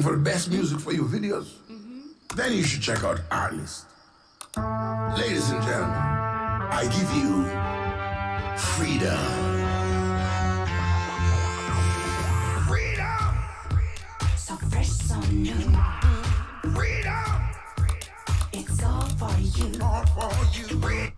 for the best music for your videos? Then you should check out Artlist. Ladies and gentlemen, I give you freedom. Freedom! So fresh, so new. Freedom! It's all for you. All for you.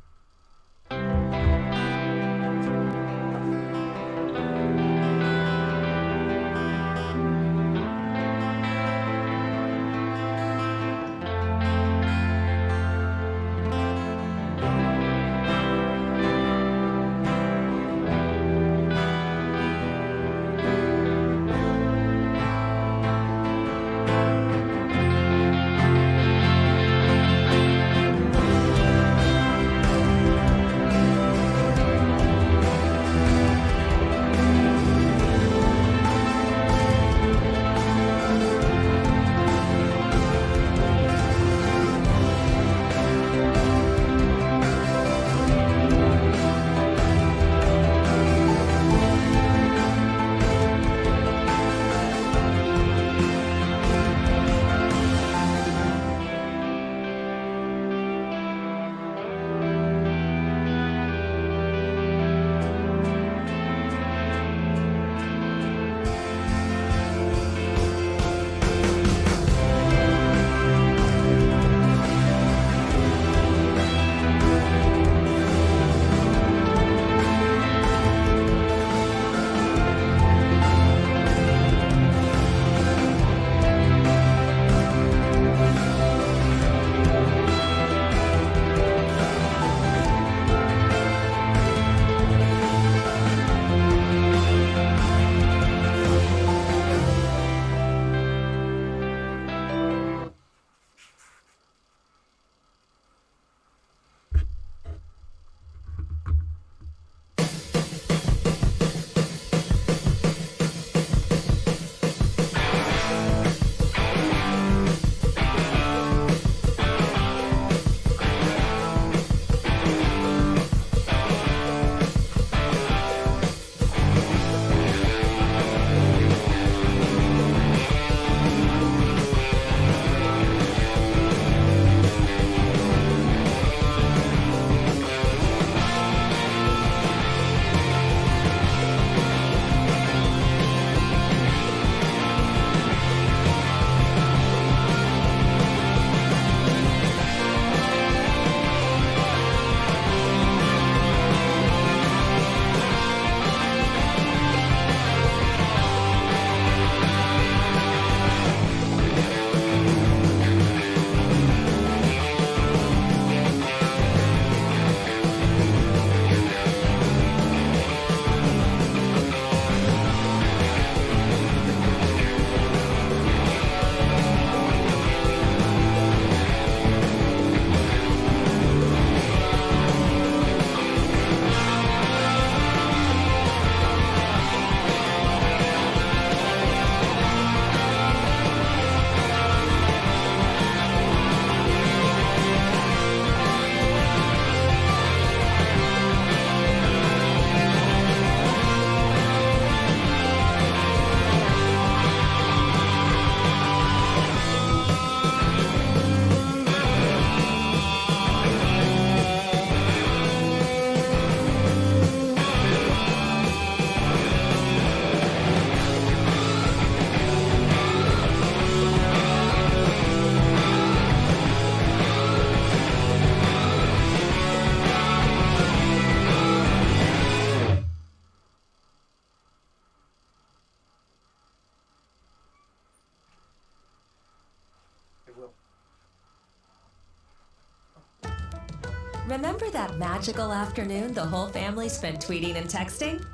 Remember that magical afternoon the whole family spent tweeting and texting?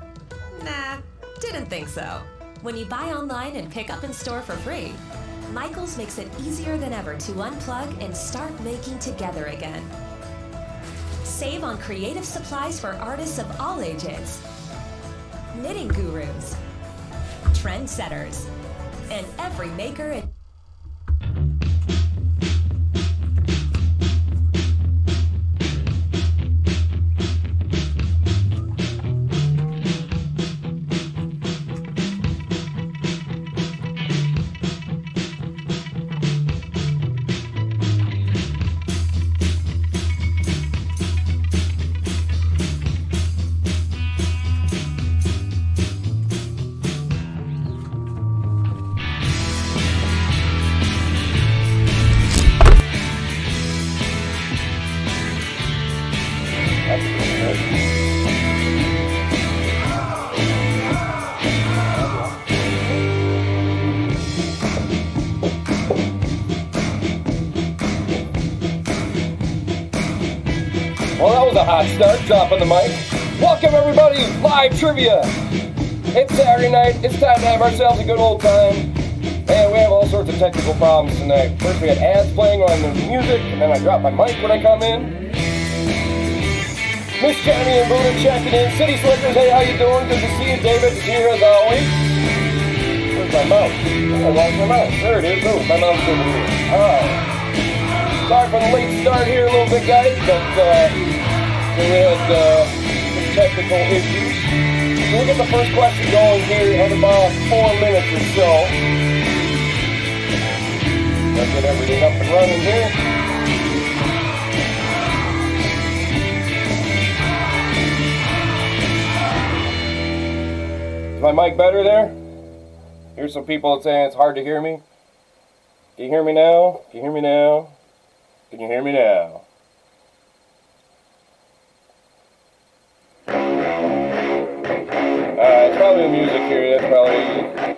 Nah, didn't think so. When you buy online and pick up in store for free, Michaels makes it easier than ever to unplug and start making together again. Save on creative supplies for artists of all ages, knitting gurus, trendsetters, and every maker and hot start, dropping the mic. Welcome everybody, live trivia. It's Saturday night, it's time to have ourselves a good old time. And we have all sorts of technical problems tonight. First we had ads playing on the music, and then I drop my mic when I come in. Miss Johnny and Buddha checking in. City Slickers, hey, how you doing? Good to see you. David is here as always. Where's my mouse? Oh, I lost my mouse. There it is. Oh, my mouse is over here. Alright. Sorry for the late start here a little bit, guys, but we had some technical issues. So we'll get the first question going here in about 4 minutes or so. Let's get everything up and running here. Is my mic better there? Here's some people saying it's hard to hear me. Can you hear me now? Can you hear me now? Can you hear me now? It's probably the music here. That's probably...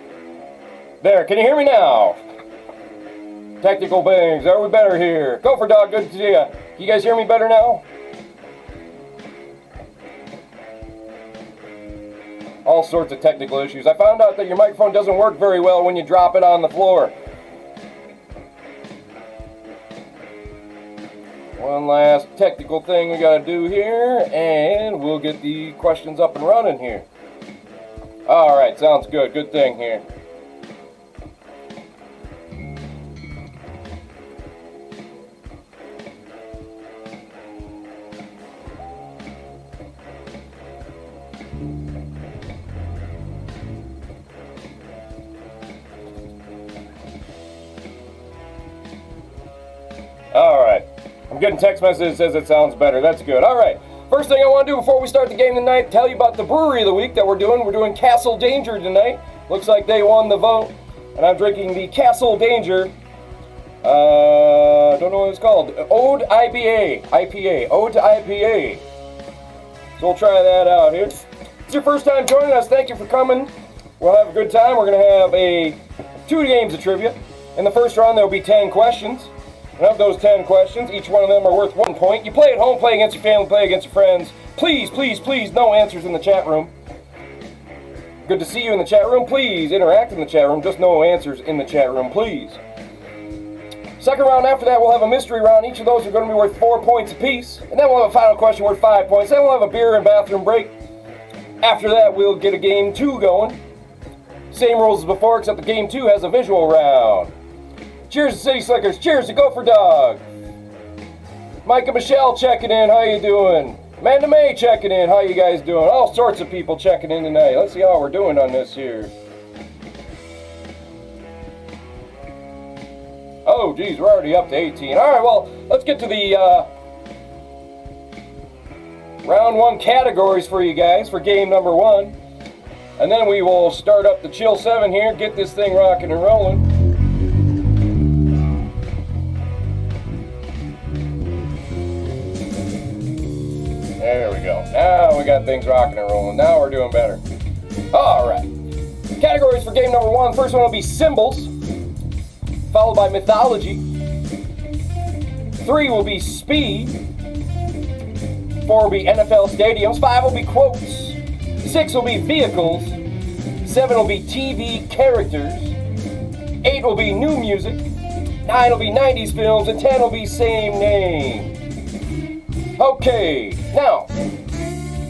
There, can you hear me now? Technical things. Are we better here? Gopher Dog, good to see you. Can you guys hear me better now? All sorts of technical issues. I found out that your microphone doesn't work very well when you drop it on the floor. One last technical thing we gotta do here, and we'll get the questions up and running here. Alright, sounds good. Good thing here. Alright. I'm getting text messages that says it sounds better. That's good. Alright. First thing I want to do before we start the game tonight, tell you about the brewery of the week that we're doing. We're doing Castle Danger tonight. Looks like they won the vote. And I'm drinking the Castle Danger. Don't know what it's called. Ode IPA. Ode to IPA. So we'll try that out here. If it's your first time joining us, thank you for coming. We'll have a good time. We're going to have 2 games of trivia. In the first round, there will be 10 questions. And of those 10 questions, each one of them are worth 1 point. You play at home, play against your family, play against your friends. Please, please, please, no answers in the chat room. Good to see you in the chat room. Please interact in the chat room. Just no answers in the chat room, please. Second round after that, we'll have a mystery round. Each of those are going to be worth 4 points apiece. And then we'll have a final question worth 5 points. Then we'll have a beer and bathroom break. After that, we'll get a game 2 going. Same rules as before, except the game 2 has a visual round. Cheers to City Slickers. Cheers to Gopher Dog. Mike and Michelle checking in. How you doing? Amanda May checking in. How you guys doing? All sorts of people checking in tonight. Let's see how we're doing on this here. Oh, geez, we're already up to 18. All right, well, let's get to the round 1 categories for you guys for game number 1. And then we will start up the Chill 7 here, get this thing rocking and rolling. There we go. Now we got things rocking and rolling. Now we're doing better. All right. Categories for game number 1. First one will be symbols, followed by mythology. 3 will be speed. 4 will be NFL stadiums. 5 will be quotes. 6 will be vehicles. 7 will be TV characters. 8 will be new music. 9 will be 90s films. And 10 will be same name. Okay, now,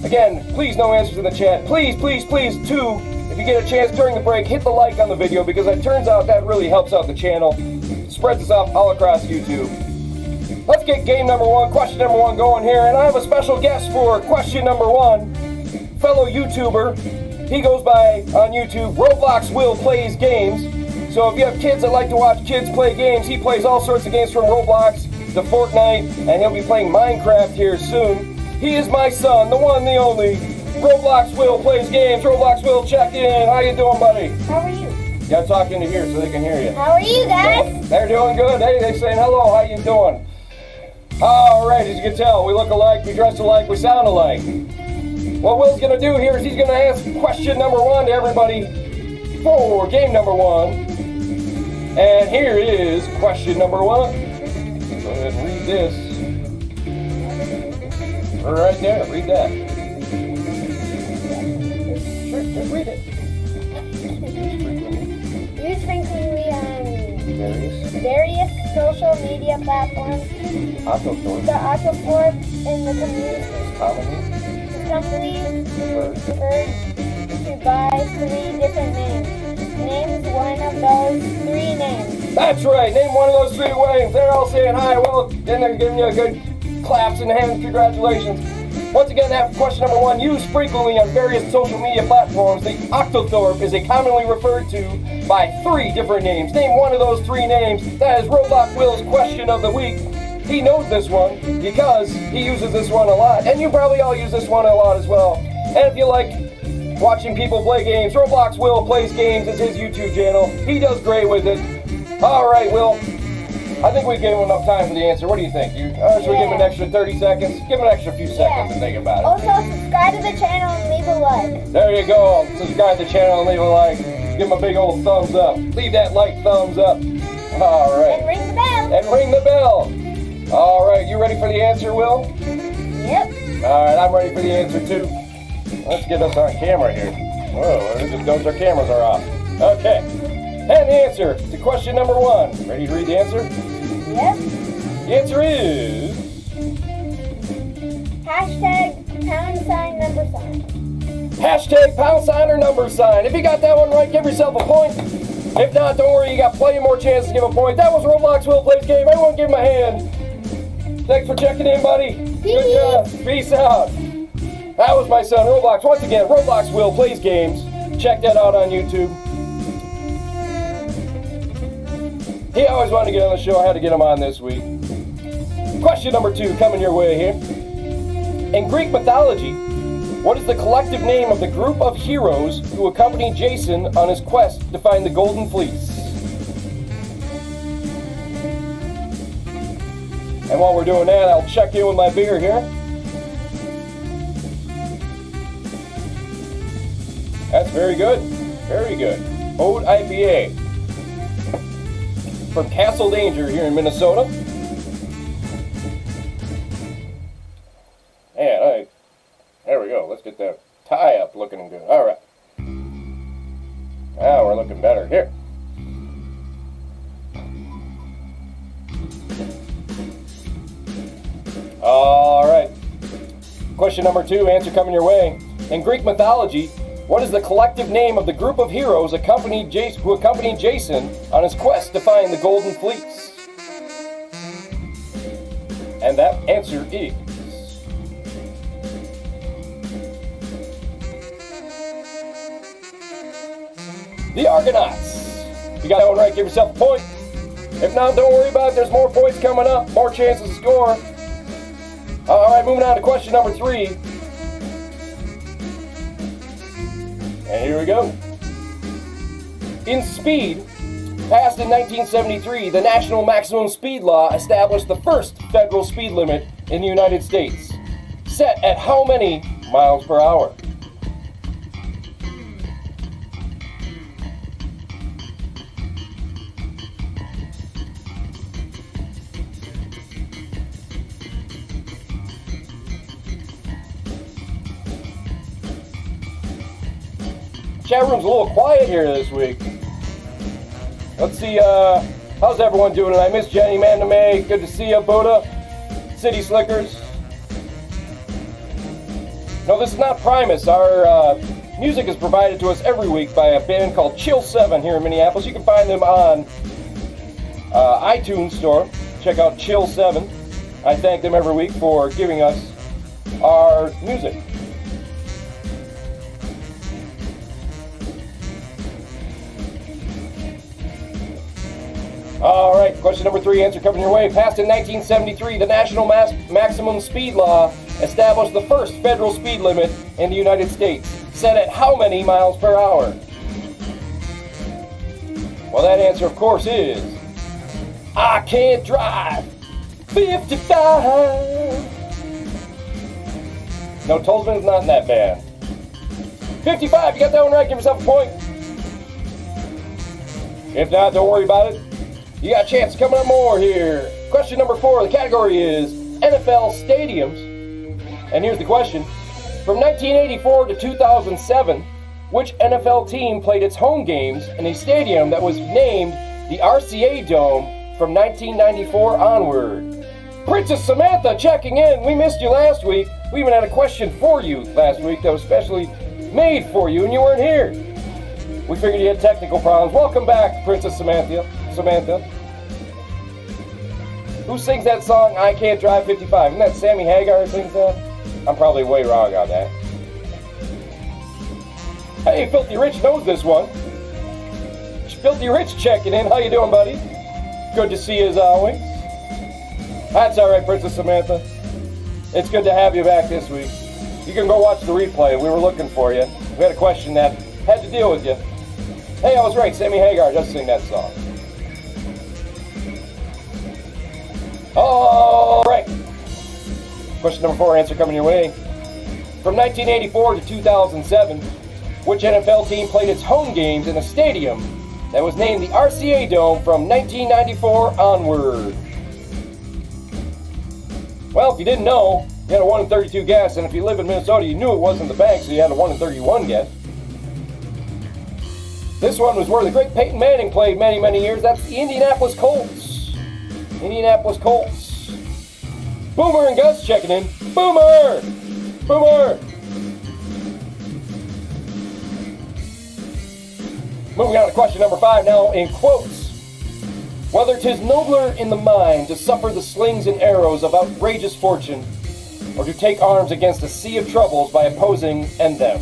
again, please no answers in the chat. Please, please, please, 2, if you get a chance during the break, hit the like on the video because it turns out that really helps out the channel. Spreads us out all across YouTube. Let's get game number 1, question number 1 going here. And I have a special guest for question number 1. Fellow YouTuber. He goes by, on YouTube, Roblox Will Plays Games. So if you have kids that like to watch kids play games, he plays all sorts of games from Roblox to Fortnite, and he'll be playing Minecraft here soon. He is my son, the one, the only. Roblox Will Plays Games. Roblox Will, check in. How you doing, buddy? How are you? You gotta talk into here so they can hear you. How are you guys? They're doing good. Hey, they're saying hello. How you doing? All right, as you can tell, we look alike, we dress alike, we sound alike. What Will's gonna do here is he's gonna ask question number 1 to everybody for game number 1. And here is question number 1. Go ahead and read this. Right there, read that. Sure, just read it. Use frequently on Various. various social media platforms. Octothorpe. The Octothorpe in the community Commonly. referred to by 3 different names. Name one of those 3 names. That's right. Name one of those 3 waves. They're all saying hi. Well, then they're giving you a good claps in the hands. Congratulations. Once again, that question number 1. Used frequently on various social media platforms, the Octothorpe is commonly referred to by 3 different names. Name one of those 3 names. That is Roblox Will's question of the week. He knows this one because he uses this one a lot, and you probably all use this one a lot as well. And if you like watching people play games, Roblox Will Plays Games is his YouTube channel. He does great with it. All right, Will. I think we gave him enough time for the answer. What do you think? Should we give him an extra 30 seconds? Give him an extra few seconds to think about it. Also, subscribe to the channel and leave a like. There you go. Subscribe to the channel and leave a like. Give him a big old thumbs up. Leave that like thumbs up. All right. And ring the bell. And ring the bell. All right. You ready for the answer, Will? Yep. All right. I'm ready for the answer, too. Let's get us on camera here. Whoa, it just notes our cameras are off. Okay. And the answer to question number 1. Ready to read the answer? Yep. The answer is... Hashtag pound sign number sign. Hashtag #sign or #sign. If you got that one right, give yourself a point. If not, don't worry, you got plenty more chances to give a point. That was Roblox Will Plays Game. Everyone give him a hand. Thanks for checking in, buddy. Good job. Peace out. That was my son, Roblox. Once again, Roblox Will Plays Games. Check that out on YouTube. He always wanted to get on the show. I had to get him on this week. Question number 2 coming your way here. In Greek mythology, what is the collective name of the group of heroes who accompanied Jason on his quest to find the Golden Fleece? And while we're doing that, I'll check in with my beer here. That's very good. Very good. Ode IPA. From Castle Danger here in Minnesota. And there we go. Let's get that tie up looking good. All right. Now we're looking better here. All right. Question number 2, answer coming your way. In Greek mythology, what is the collective name of the group of heroes who accompanied Jason on his quest to find the Golden Fleece? And that answer is... the Argonauts. If you got that one right, give yourself a point. If not, don't worry about it. There's more points coming up, more chances to score. All right, moving on to question number 3. And here we go. In speed, passed in 1973, the National Maximum Speed Law established the first federal speed limit in the United States. Set at how many miles per hour? Chat room's a little quiet here this week. Let's see, how's everyone doing tonight? Miss Jenny, Amanda May, good to see you. Buddha, City Slickers. No, this is not Primus. Our music is provided to us every week by a band called Chill 7 here in Minneapolis. You can find them on iTunes Store. Check out Chill 7. I thank them every week for giving us our music. All right, question number 3, answer coming your way. Passed in 1973, the National Maximum Speed Law established the first federal speed limit in the United States. Set at how many miles per hour? Well, that answer, of course, is... I can't drive 55. No, Tolsman's not in that band. 55, you got that one right, give yourself a point. If not, don't worry about it. You got a chance coming up more here. Question number 4, the category is NFL stadiums. And here's the question. From 1984 to 2007, which NFL team played its home games in a stadium that was named the RCA Dome from 1994 onward? Princess Samantha checking in. We missed you last week. We even had a question for you last week that was specially made for you and you weren't here. We figured you had technical problems. Welcome back, Princess Samantha. Who sings that song, I Can't Drive 55? Isn't that Sammy Hagar who sings that? I'm probably way wrong on that. Hey, Filthy Rich knows this one. Filthy Rich checking in. How you doing, buddy? Good to see you as always. That's all right, Princess Samantha. It's good to have you back this week. You can go watch the replay. We were looking for you. We had a question that had to deal with you. Hey, I was right. Sammy Hagar does sing that song. All right. Question number 4, answer coming your way. From 1984 to 2007, which NFL team played its home games in a stadium that was named the RCA Dome from 1994 onward? Well, if you didn't know, you had a 1 in 32 guess, and if you live in Minnesota, you knew it wasn't the Bank, so you had a 1 in 31 guess. This one was where the great Peyton Manning played many, many years. That's the Indianapolis Colts. Indianapolis Colts. Boomer and Gus checking in. Boomer! Boomer! Moving on to question number 5 now in quotes. Whether 'tis nobler in the mind to suffer the slings and arrows of outrageous fortune, or to take arms against a sea of troubles by opposing and them,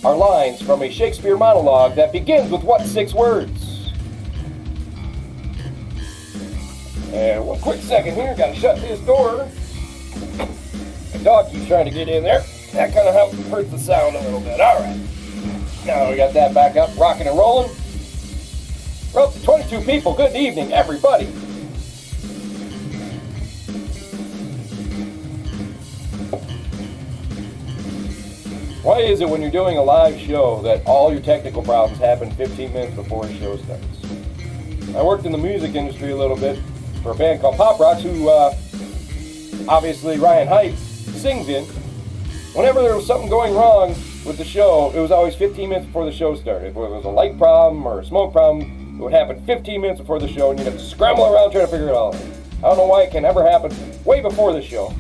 are lines from a Shakespeare monologue that begins with what 6 words? And one quick second here, gotta shut this door. My dog keeps trying to get in there. That kind of hurts the sound a little bit. All right. Now we got that back up, rocking and rolling. We're up to 22 people. Good evening, everybody. Why is it when you're doing a live show that all your technical problems happen 15 minutes before the show starts? I worked in the music industry a little bit for a band called Pop Rocks, who obviously Ryan Hype sings in. Whenever there was something going wrong with the show, it was always 15 minutes before the show started. If it was a light problem or a smoke problem, it would happen 15 minutes before the show, and you'd have to scramble around trying to figure it all out. I don't know why it can ever happen way before the show.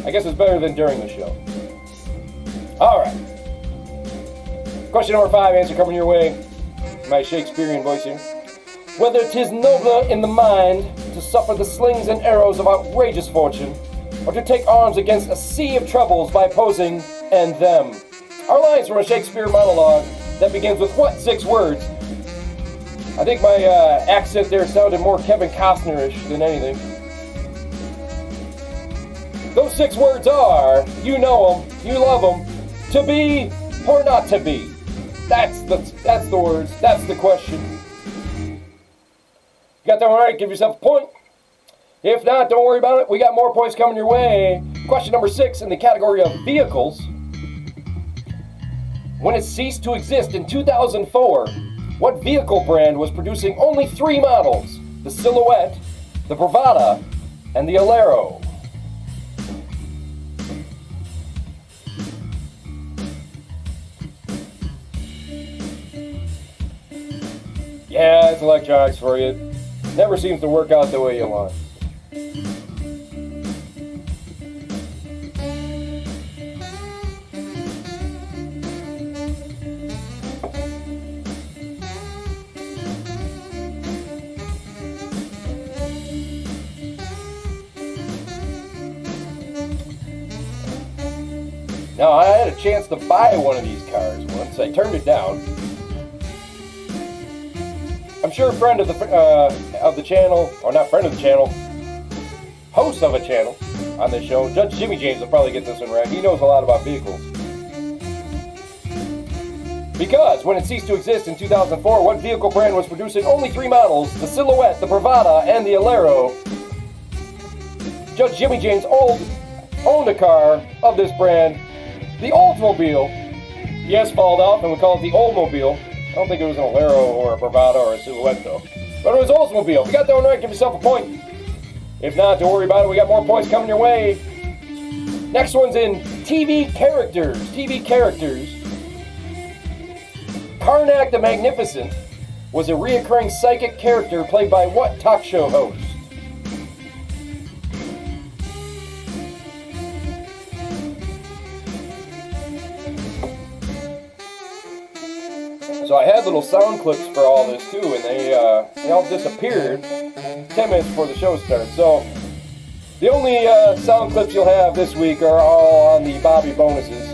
I guess it's better than during the show. All right. Question number 5, answer coming your way. My Shakespearean voice here. Whether 'tis nobler in the mind to suffer the slings and arrows of outrageous fortune, or to take arms against a sea of troubles by opposing and them, are lines from a Shakespeare monologue that begins with what 6 words? I think my accent there sounded more Kevin Costner-ish than anything. Those 6 words are, you know them, you love them, to be or not to be. That's the words, that's the question. You got that one right, give yourself a point. If not, don't worry about it. We got more points coming your way. Question number 6 in the category of vehicles. When it ceased to exist in 2004, what vehicle brand was producing only 3 models? The Silhouette, the Bravada, and the Alero. Yeah, it's electronics for you. Never seems to work out the way you want. Now, I had a chance to buy one of these cars once. I turned it down. I'm sure a friend of the channel, or not friend of the channel, host of a channel on this show, Judge Jimmy James will probably get this one right. He knows a lot about vehicles. Because when it ceased to exist in 2004, what vehicle brand was producing only 3 models? The Silhouette, the Bravada, and the Alero. Judge Jimmy James owned a car of this brand, the Oldsmobile. Yes, followed off, and we call it the Oldsmobile. I don't think it was an Alero or a Bravada or a Silhouette, though. But it was Oldsmobile. If you got that one right, give yourself a point. If not, don't worry about it. We got more points coming your way. Next one's in TV characters. TV characters. Karnak the Magnificent was a reoccurring psychic character played by what talk show host? So I had little sound clips for all this too, and they all disappeared 10 minutes before the show started. So the only sound clips you'll have this week are all on the Bobby bonuses.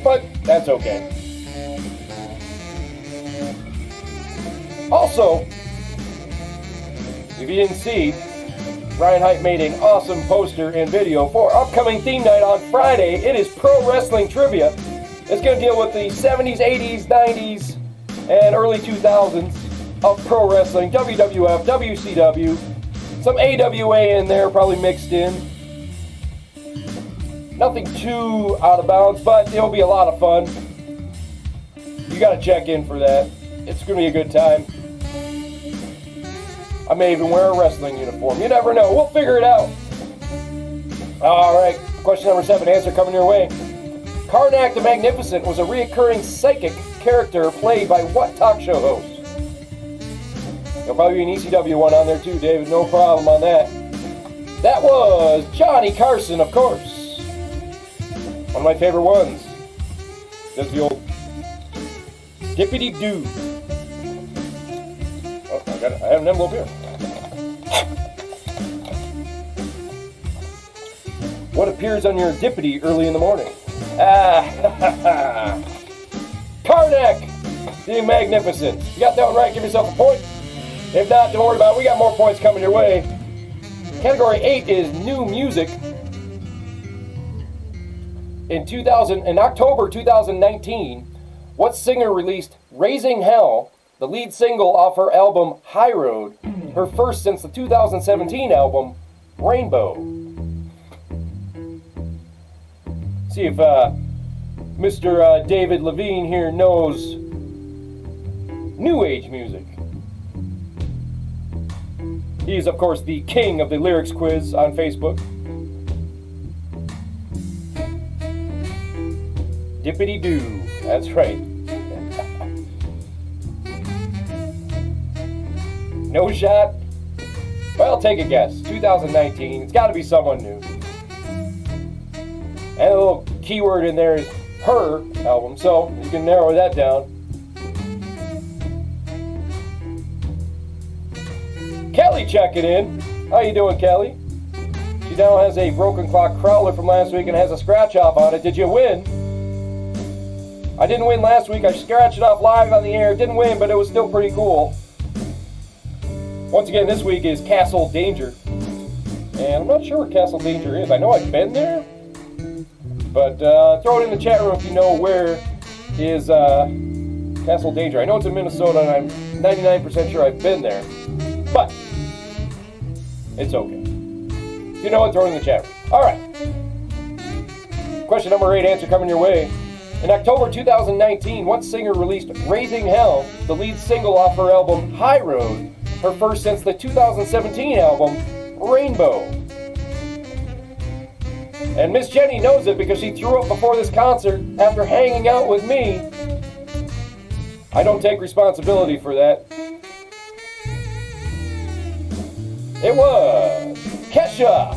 But that's okay. Also, if you didn't see, Ryan Height made an awesome poster and video for upcoming theme night on Friday. It is pro wrestling trivia. It's going to deal with the 70s, 80s, 90s, and early 2000s of pro wrestling, WWF, WCW, some AWA in there probably mixed in. Nothing too out of bounds, but it'll be a lot of fun. You got to check in for that. It's going to be a good time. I may even wear a wrestling uniform. You never know. We'll figure it out. All right. Question number 7. Answer coming your way. Karnak the Magnificent was a reoccurring psychic character played by what talk show host? There'll probably be an ECW one on there too, David. No problem on that. That was Johnny Carson, of course. One of my favorite ones. Does the old dippity-doo. Oh, I have an envelope here. What appears on your dippity early in the morning? Karnak the Magnificent. You got that one right, give yourself a point. If not, don't worry about it. We got more points coming your way. Category 8 is new music. In October 2019, what singer released Raising Hell, the lead single off her album High Road, her first since the 2017 album Rainbow? See if Mr. David Levine here knows new age music. He is, of course, the king of the lyrics quiz on Facebook. Dippity-doo. That's right. No shot? Well, take a guess. 2019. It's got to be someone new. And a little keyword in there is her album, so you can narrow that down. Kelly checking in. How you doing, Kelly? She now has a Broken Clock Crawler from last week and has a scratch off on it. Did you win? I didn't win last week. I scratched it off live on the air. Didn't win, but it was still pretty cool. Once again, this week is Castle Danger. And I'm not sure where Castle Danger is. I know I've been there. But throw it in the chat room if you know where is Castle Danger. I know it's in Minnesota, and I'm 99% sure I've been there. But it's okay. If you know it, throw it in the chat room. All right. Question number 8, answer coming your way. In October 2019, what singer released Raising Hell, the lead single off her album High Road, her first since the 2017 album Rainbow? And Miss Jenny knows it because she threw up before this concert after hanging out with me. I don't take responsibility for that. It was Kesha.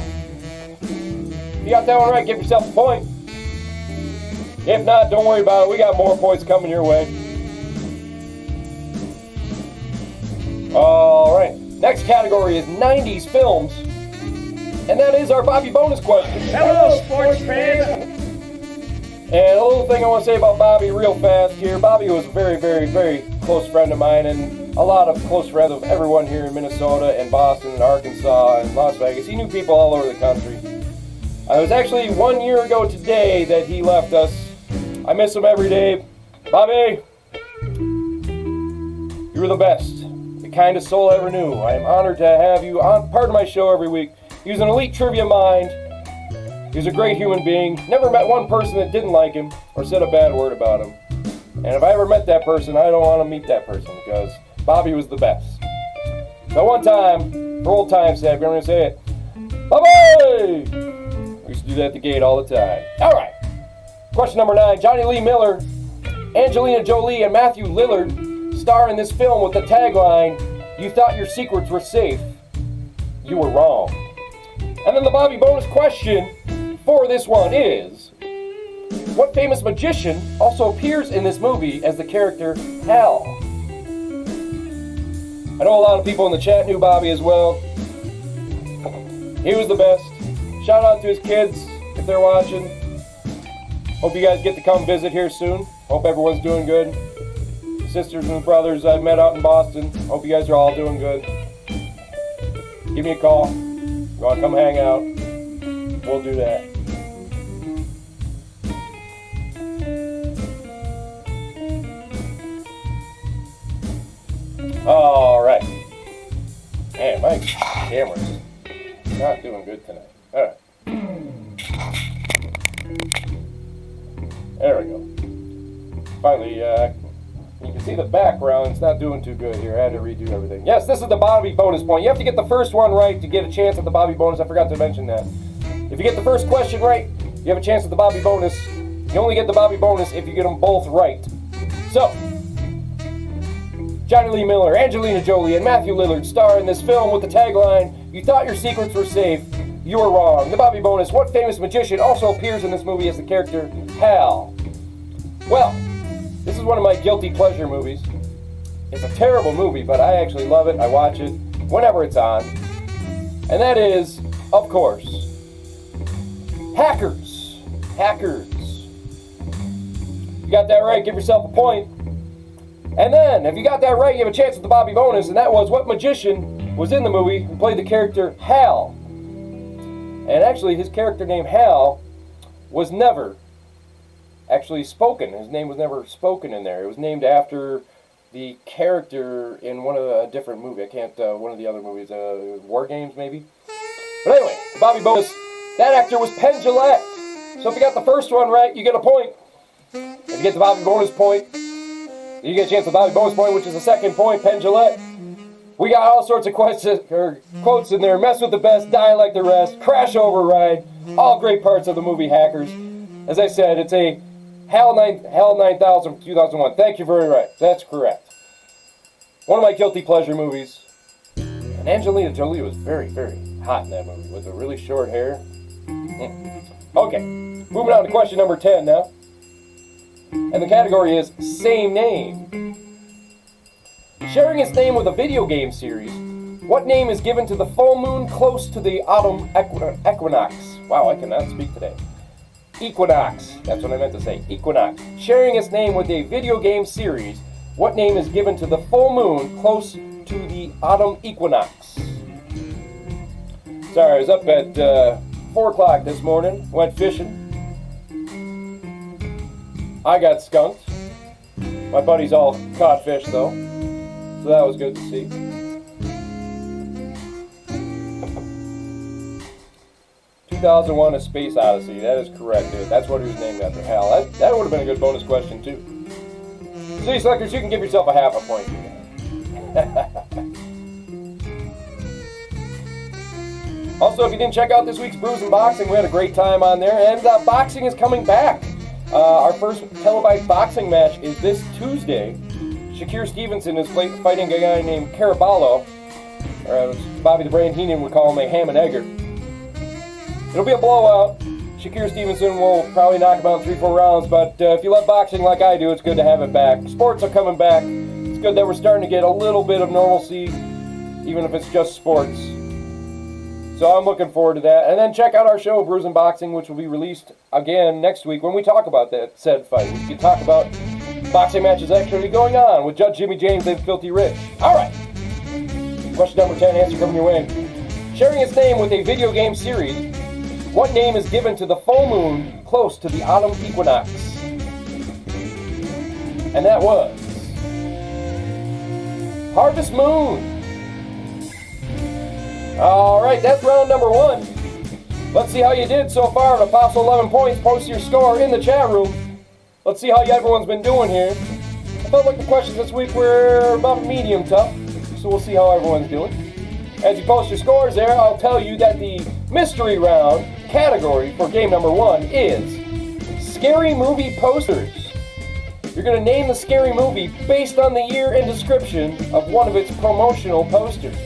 You got that one right, give yourself a point. If not, don't worry about it. We got more points coming your way. All right. Next category is 90s films. And that is our Bobby bonus question. Hello, sports fans! And a little thing I want to say about Bobby real fast here. Bobby was a very, very, very close friend of mine and a lot of close friends of everyone here in Minnesota and Boston and Arkansas and Las Vegas. He knew people all over the country. It was actually 1 year ago today that he left us. I miss him every day. Bobby, you were the best, the kindest soul I ever knew. I am honored to have you on part of my show every week. He was an elite trivia mind. He was a great human being. Never met one person that didn't like him or said a bad word about him. And if I ever met that person, I don't want to meet that person because Bobby was the best. Now one time, for old time's sake, I'm going to say it, Bye-bye! We used to do that at the gate all the time. All right. Question number 9. Johnny Lee Miller, Angelina Jolie, and Matthew Lillard star in this film with the tagline, "You thought your secrets were safe. You were wrong." And then the Bobby bonus question for this one is, what famous magician also appears in this movie as the character Hal? I know a lot of people in the chat knew Bobby as well. He was the best. Shout out to his kids if they're watching. Hope you guys get to come visit here soon. Hope everyone's doing good. Sisters and brothers I've met out in Boston. Hope you guys are all doing good. Give me a call. You want to come hang out? We'll do that. All right. Man, my camera's not doing good tonight. All right. There we go. Finally, you can see the background. It's not doing too good here. I had to redo everything. Yes, this is the Bobby bonus point. You have to get the first one right to get a chance at the Bobby bonus. I forgot to mention that. If you get the first question right, you have a chance at the Bobby bonus. You only get the Bobby bonus if you get them both right. So, Johnny Lee Miller, Angelina Jolie, and Matthew Lillard star in this film with the tagline, "You thought your secrets were safe. You were wrong." The Bobby bonus, what famous magician also appears in this movie as the character Hal? Well, this is one of my guilty pleasure movies. It's a terrible movie, but I actually love it. I watch it whenever it's on. And that is, of course, Hackers. Hackers. You got that right, give yourself a point. And then, if you got that right, you have a chance at the Bobby bonus, and that was, what magician was in the movie and played the character Hal? And actually, his character named Hal was never actually spoken. His name was never spoken in there. It was named after the character in one of a different movie. I can't, one of the other movies, War Games maybe? But anyway, the Bobby bonus, that actor was Penn Jillette. So if you got the first one right, you get a point. If you get the Bobby bonus point, you get a chance at the Bobby bonus point, which is the second point, Penn Jillette. We got all sorts of quotes in there. Mess with the best, die like the rest, crash override, all great parts of the movie Hackers. As I said, it's a HAL 9000 from 2001. Thank you very much. That's correct. One of my guilty pleasure movies. And Angelina Jolie was very, very hot in that movie with the really short hair. Okay, moving on to question number 10 now. And the category is same name. Sharing its name with a video game series, what name is given to the full moon close to the autumn equinox? Wow, I cannot speak today. Equinox. That's what I meant to say. Equinox. Sharing its name with a video game series, what name is given to the full moon close to the autumn equinox? Sorry, I was up at 4 o'clock this morning. Went fishing. I got skunked. My buddies all caught fish, though. So that was good to see. "2001: A Space Odyssey." That is correct, dude. That's what he was named after, Hal. That would have been a good bonus question, too. See, Selectors, you can give yourself a half a point. Also, if you didn't check out this week's Brews and Boxing, we had a great time on there. And boxing is coming back. Our first televised boxing match is this Tuesday. Shakir Stevenson is fighting a guy named Caraballo. Or Bobby the Brain Heenan would call him a ham and egger. It'll be a blowout. Shakir Stevenson will probably knock him out in 3-4 rounds, but if you love boxing like I do, it's good to have it back. Sports are coming back. It's good that we're starting to get a little bit of normalcy, even if it's just sports. So I'm looking forward to that. And then check out our show, Brews and Boxing, which will be released again next week when we talk about that said fight. We can talk about boxing matches actually going on with Judge Jimmy James and Filthy Rich. All right. Question number 10, answer coming your way. Sharing its name with a video game series, what name is given to the full moon close to the autumn equinox? And that was Harvest Moon. All right, that's round number 1. Let's see how you did so far at Apostle 11 points. Post your score in the chat room. Let's see how everyone's been doing here. I felt like the questions this week were about medium tough, so we'll see how everyone's doing. As you post your scores there, I'll tell you that the mystery round category for game number 1 is Scary Movie Posters. You're going to name the scary movie based on the year and description of one of its promotional posters.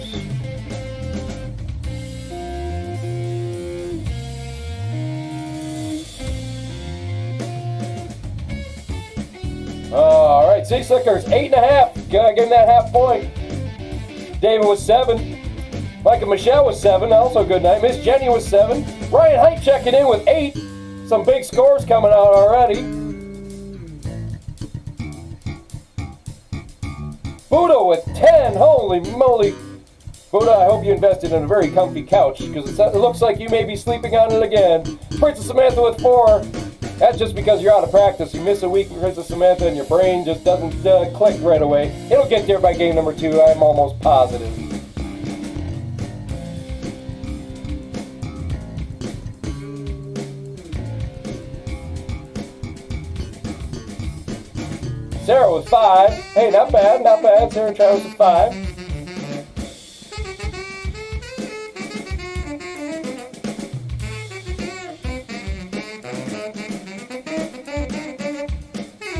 Alright, 6 seconds, 8.5. Gotta give him that half point. David was 7. Mike and Michelle was 7, also good night. Miss Jenny was 7. Ryan Height checking in with 8. Some big scores coming out already. Buddha with 10. Holy moly. Buddha, I hope you invested in a very comfy couch because it looks like you may be sleeping on it again. Princess Samantha with 4. That's just because you're out of practice. You miss a week with Princess Samantha and your brain just doesn't click right away. It'll get there by game number 2, I'm almost positive. Sarah was 5. Hey, not bad, not bad. Sarah Travis with 5.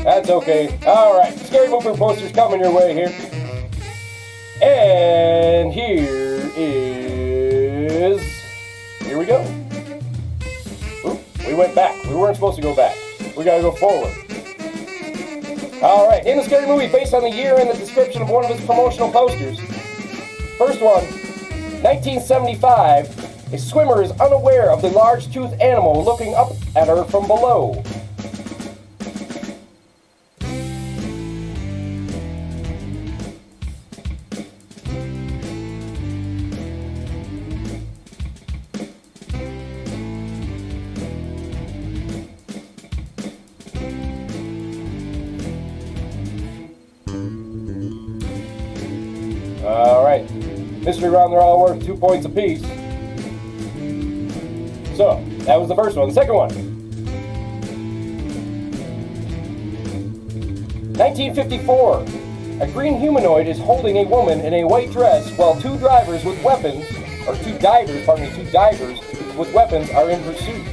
That's okay. Alright, scary movie posters coming your way here. And here we go. Oop, we went back. We weren't supposed to go back. We gotta go forward. Alright, in the scary movie based on the year and the description of one of its promotional posters. First one, 1975. A swimmer is unaware of the large-toothed animal looking up at her from below. Alright, mystery round, they're all worth 2 points apiece. So, that was the first one. The second one. 1954. A green humanoid is holding a woman in a white dress while two divers with weapons are in pursuit.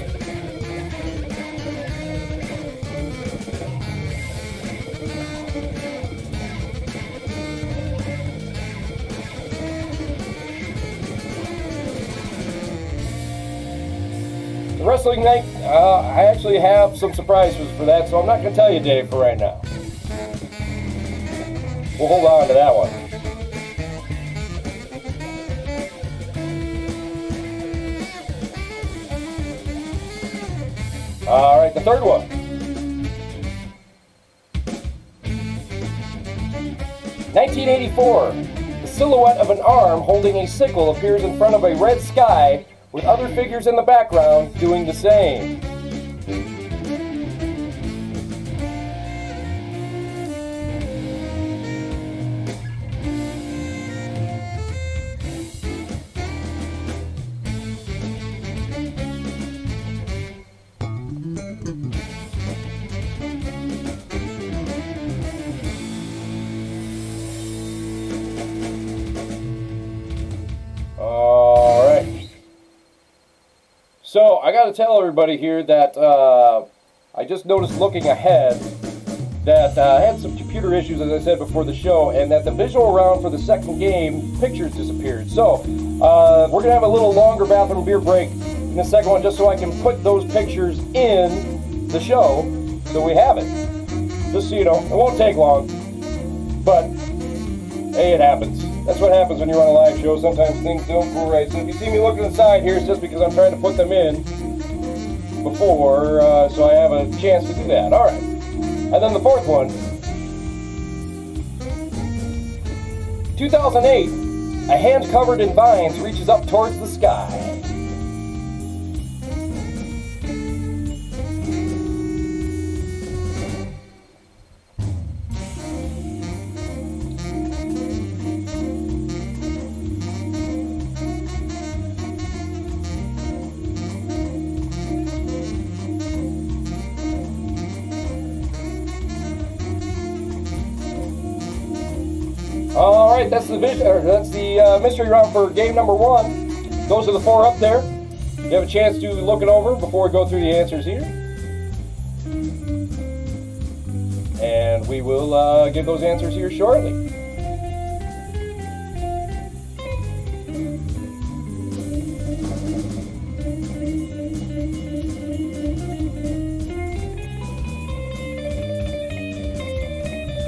Wrestling night, I actually have some surprises for that, so I'm not going to tell you, Dave, for right now. We'll hold on to that one. All right, the third one. 1984. The silhouette of an arm holding a sickle appears in front of a red sky with other figures in the background doing the same. So, I gotta tell everybody here that I just noticed looking ahead that I had some computer issues, as I said before the show, and that the visual round for the second game, pictures disappeared. So, we're gonna have a little longer bathroom beer break in the second one just so I can put those pictures in the show so we have it. Just so you know, it won't take long, but hey, it happens. That's what happens when you're on a live show. Sometimes things don't go right. So if you see me looking aside here, it's just because I'm trying to put them in before, so I have a chance to do that. All right. And then the fourth one. 2008. A hand covered in vines reaches up towards the sky. All right, that's the mystery round for game number 1. Those are the 4 up there. You have a chance to look it over before we go through the answers here. And we will give those answers here shortly.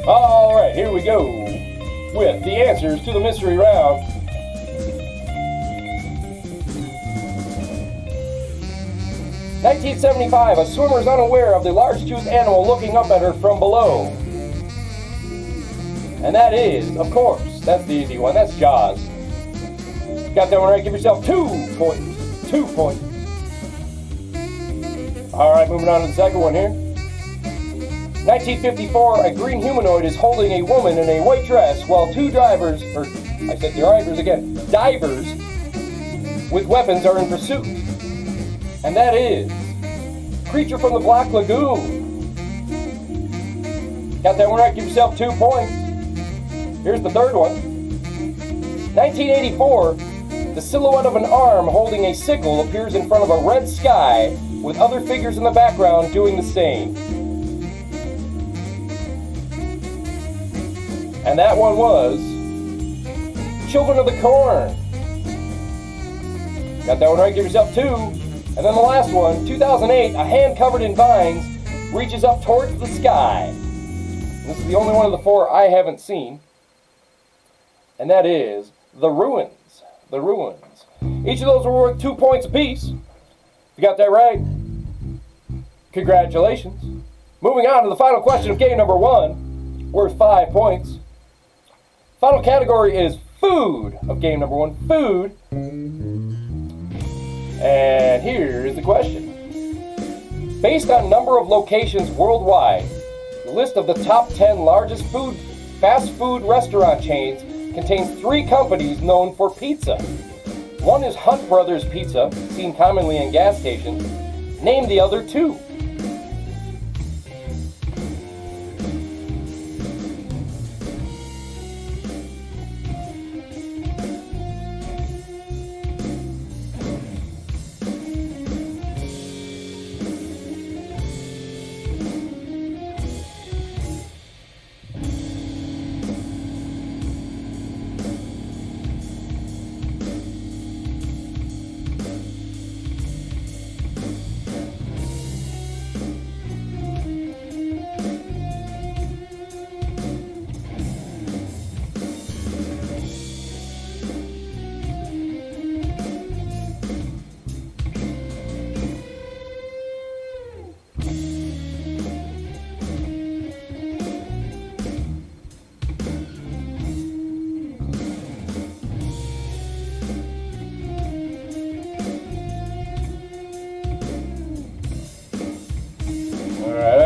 All right, here we go with the answers to the mystery round. "1975, a swimmer is unaware of the large-toothed animal looking up at her from below." And that is, of course, that's the easy one, that's Jaws. Got that one right, give yourself 2 points. 2 points. All right, moving on to the second one here. 1954, a green humanoid is holding a woman in a white dress while two divers, divers with weapons are in pursuit. And that is Creature from the Black Lagoon. Got that one right, give yourself 2 points. Here's the third one. 1984, the silhouette of an arm holding a sickle appears in front of a red sky with other figures in the background doing the same. And that one was Children of the Corn. Got that one right, give yourself 2. And then the last one, 2008, a hand covered in vines reaches up towards the sky. This is the only one of the 4 I haven't seen. And that is The Ruins. The Ruins. Each of those were worth 2 points apiece. If you got that right, congratulations. Moving on to the final question of game number 1, worth 5 points. Final category is food of game number 1, food. And here is the question. Based on number of locations worldwide, the list of the top 10 largest fast food restaurant chains contains 3 companies known for pizza. One is Hunt Brothers Pizza, seen commonly in gas stations. Name the other 2.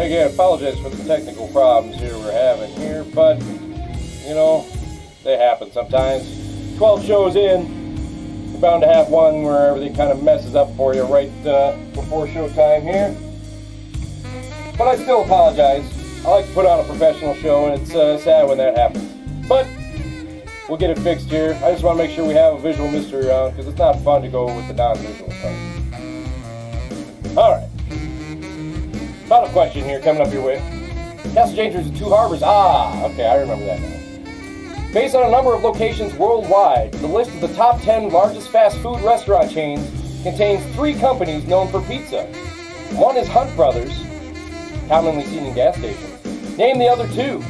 Again, apologize for the technical problems here we're having here, but, you know, they happen sometimes. 12 shows in, you're bound to have one where everything kind of messes up for you right before showtime here. But I still apologize. I like to put on a professional show, and it's sad when that happens. But we'll get it fixed here. I just want to make sure we have a visual mystery round, because it's not fun to go with the non-visual stuff. Alright. Final question here, coming up your way. Castle Changers of 2 Harbors. Okay, I remember that now. Based on a number of locations worldwide, the list of the top 10 largest fast food restaurant chains contains 3 companies known for pizza. One is Hunt Brothers, commonly seen in gas stations. Name the other 2.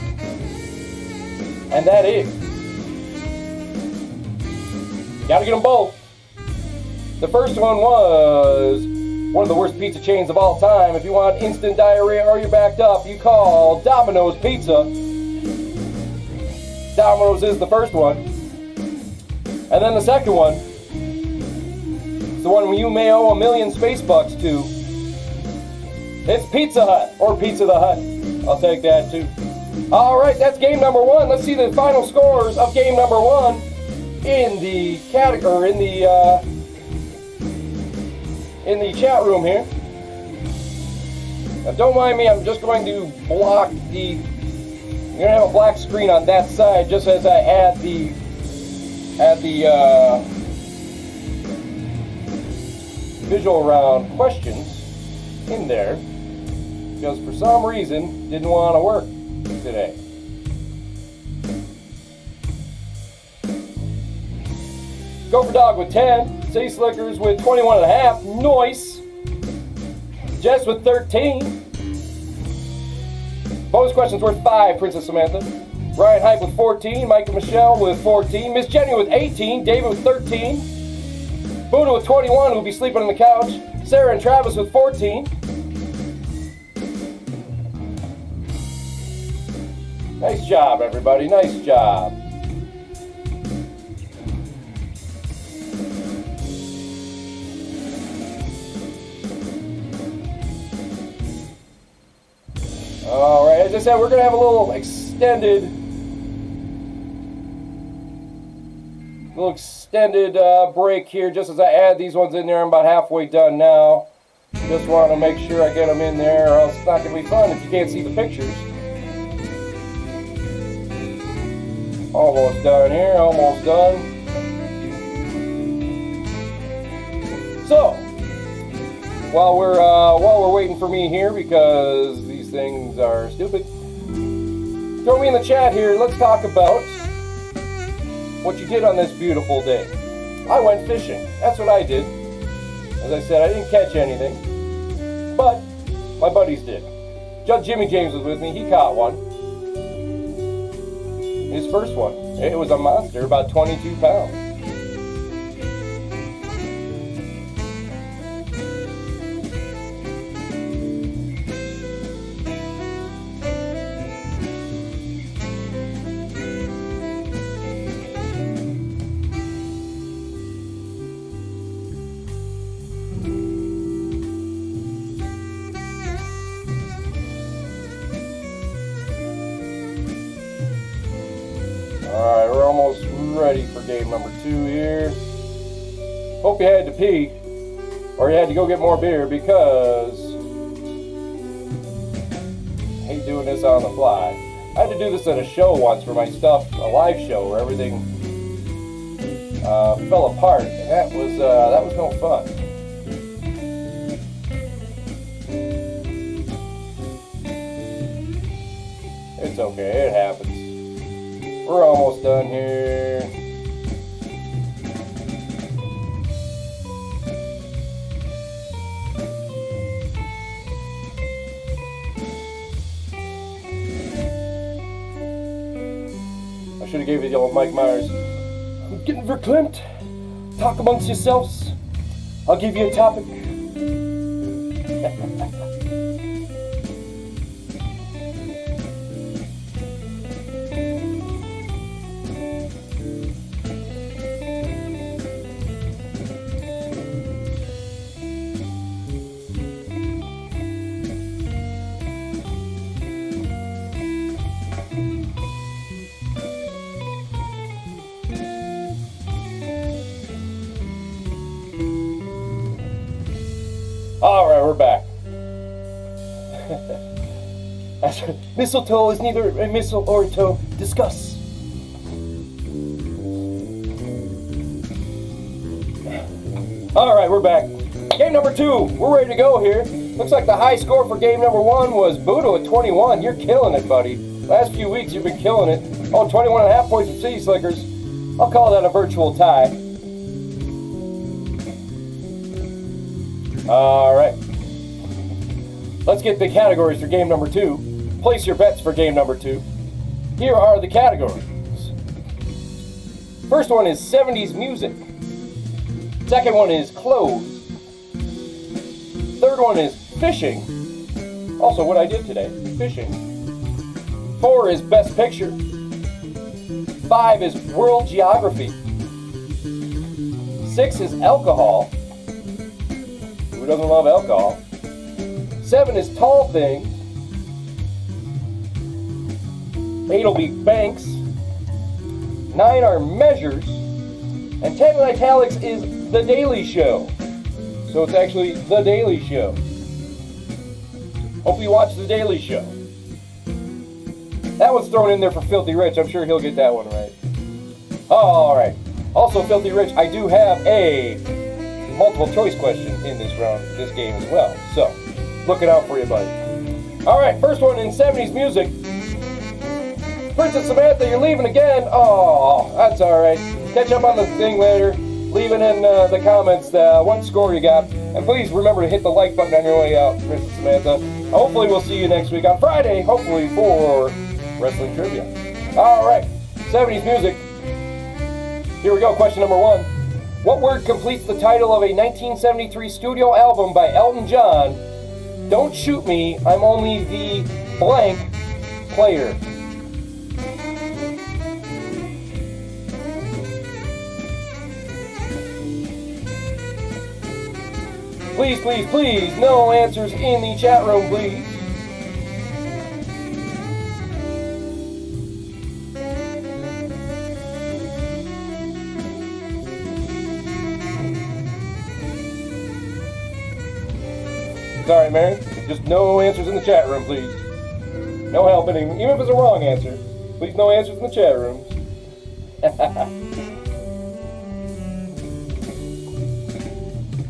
And that is... Gotta get them both. The first one was... one of the worst pizza chains of all time. If you want instant diarrhea or you're backed up, you call Domino's Pizza. Domino's is the first one. And then the second one is the one you may owe $1 million space bucks to. It's Pizza Hut, or Pizza the Hut. I'll take that too. Alright, that's game number 1. Let's see the final scores of game number 1 in the category, in the chat room here. Now don't mind me, I'm just going to block the... I'm going to have a black screen on that side just as I add the visual round questions in there because for some reason didn't want to work today. Gopher Dog with 10, City Slickers with 21.5, Noise, Jess with 13, bonus questions worth 5, Princess Samantha, Ryan Hype with 14, Mike and Michelle with 14, Miss Jenny with 18, David with 13, Buddha with 21, who'll be sleeping on the couch, Sarah and Travis with 14. Nice job, everybody, nice job. Alright, as I said, we're going to have a little extended break here just as I add these ones in there. I'm about halfway done now. Just want to make sure I get them in there or else it's not going to be fun if you can't see the pictures. Almost done here, almost done. So, while we're waiting for me here because these things are stupid, throw me in the chat here. Let's talk about what you did on this beautiful day. I went fishing. That's what I did. As I said, I didn't catch anything, but my buddies did. Judge Jimmy James was with me. He caught one. His first one. It was a monster, about 22 pounds. Alright, we're almost ready for game number 2 here. Hope you had to pee, or you had to go get more beer because I hate doing this on the fly. I had to do this at a show once for my stuff, a live show where everything fell apart, and that was no fun. It's okay, it happens. We're almost done here. I should have gave you the old Mike Myers. I'm getting verklempt. Talk amongst yourselves. I'll give you a topic. Alright, we're back. Mistletoe is neither a missile or a toe. Discuss. Alright, we're back. Game number 2. We're ready to go here. Looks like the high score for game number 1 was Budo at 21. You're killing it, buddy. Last few weeks you've been killing it. Oh, 21.5 points for City Slickers. I'll call that a virtual tie. Alright. Let's get the categories for game number 2. Place your bets for game number 2. Here are the categories. First one is 70s music. Second one is clothes. Third one is fishing. Also what I did today, fishing. 4 is best picture. 5 is world geography. 6 is alcohol. Who doesn't love alcohol? 7 is tall things. 8 will be banks. 9 are measures. And 10 in italics is The Daily Show. So it's actually The Daily Show. Hope you watch The Daily Show. That one's thrown in there for Filthy Rich. I'm sure he'll get that one right. Alright. Also, Filthy Rich, I do have a multiple choice question in this game as well. So, looking out for you, buddy. All right, first one in 70s music. Princess Samantha, you're leaving again. Oh, that's all right. Catch up on the thing later. Leave it in the comments what score you got. And please remember to hit the like button on your way out, Princess Samantha. Hopefully we'll see you next week on Friday, hopefully for wrestling trivia. All right, 70s music. Here we go, question number 1. What word completes the title of a 1973 studio album by Elton John? Don't shoot me, I'm only the blank player. Please, please, please, no answers in the chat room, please. Sorry, Mary. Just no answers in the chat room, please. No helping, even if it's a wrong answer. Please, no answers in the chat rooms.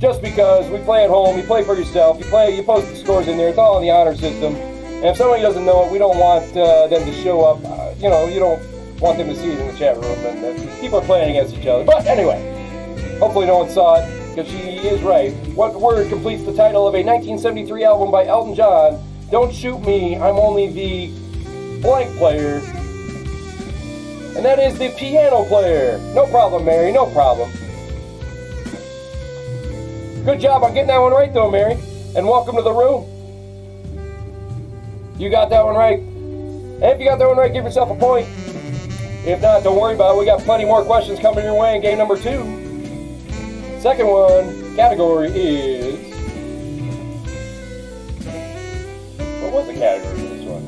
Just because we play at home, you play for yourself, you post the scores in there, it's all in the honor system. And if somebody doesn't know it, we don't want them to show up. You don't want them to see it in the chat room, and people are playing against each other. But anyway, hopefully no one saw it, because she is right. What word completes the title of a 1973 album by Elton John? Don't shoot me, I'm only the blank player. And that is the piano player. No problem, Mary, no problem. Good job on getting that one right, though, Mary. And welcome to the room. You got that one right. And if you got that one right, give yourself a point. If not, don't worry about it. We got plenty more questions coming your way in game number 2. Second one, category is... What was the category for this one?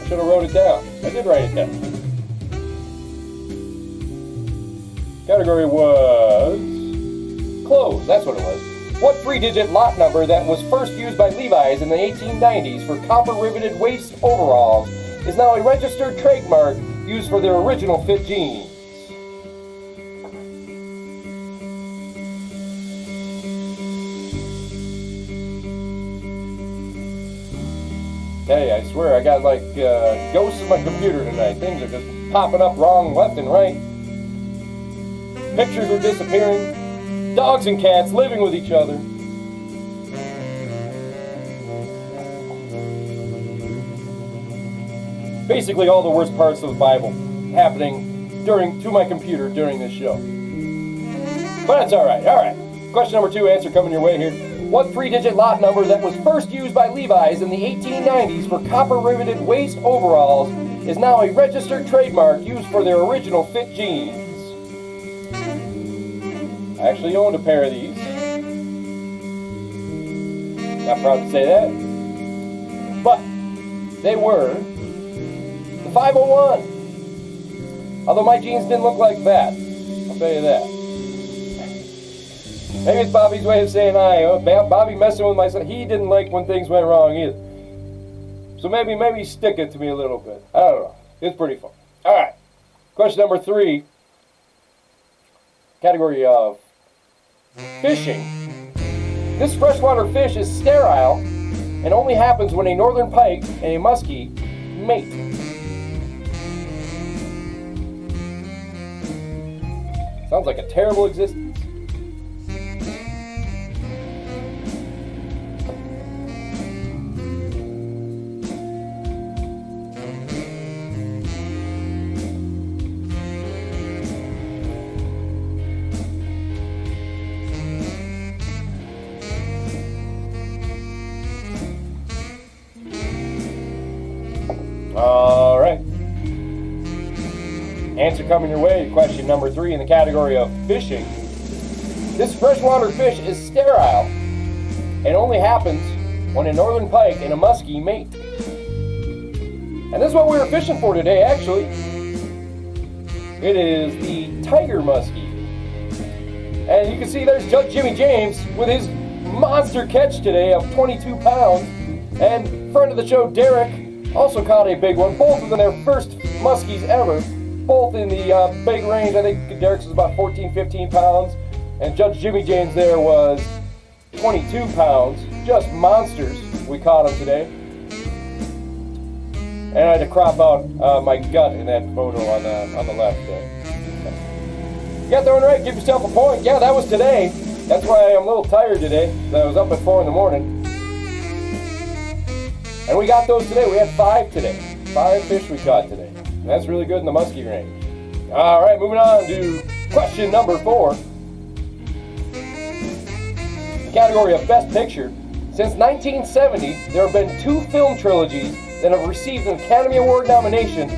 I should have wrote it down. I did write it down. Category was... clothes, that's what it was. What 3-digit lot number that was first used by Levi's in the 1890s for copper-riveted waist overalls is now a registered trademark used for their original fit jeans? Hey, I swear I got like ghosts in my computer tonight. Things are just popping up wrong left and right. Pictures are disappearing. Dogs and cats living with each other. Basically all the worst parts of the Bible happening to my computer during this show. But that's alright, alright. Question number 2, answer coming your way here. What 3-digit lot number that was first used by Levi's in the 1890s for copper-riveted waist overalls is now a registered trademark used for their original fit jeans? I actually owned a pair of these. Not proud to say that. But they were the 501. Although my jeans didn't look like that. I'll tell you that. Maybe it's Bobby's way of saying hi. Bobby messing with my son. He didn't like when things went wrong either. So maybe stick it to me a little bit. I don't know. It's pretty fun. Alright. Question number 3. Category of fishing. This freshwater fish is sterile and only happens when a northern pike and a muskie mate. Sounds like a terrible existence. All right. Answer coming your way to question number 3 in the category of fishing. This freshwater fish is sterile and only happens when a northern pike and a muskie mate. And this is what we were fishing for today, actually. It is the tiger muskie. And you can see there's Judge Jimmy James with his monster catch today of 22 pounds. And friend of the show, Derek, also caught a big one. Both of them their first muskies ever. Both in the big range. I think Derek's is about 14, 15 pounds. And Judge Jimmy James there was 22 pounds. Just monsters. We caught him today. And I had to crop out my gut in that photo on the left there. You got that one right. Give yourself a point. Yeah, that was today. That's why I'm a little tired today. I was up at 4 in the morning. And we got those today. We had 5 today. 5 fish we caught today. And that's really good in the muskie range. All right, moving on to question number 4. The category of Best Picture. Since 1970, there have been 2 film trilogies that have received an Academy Award nomination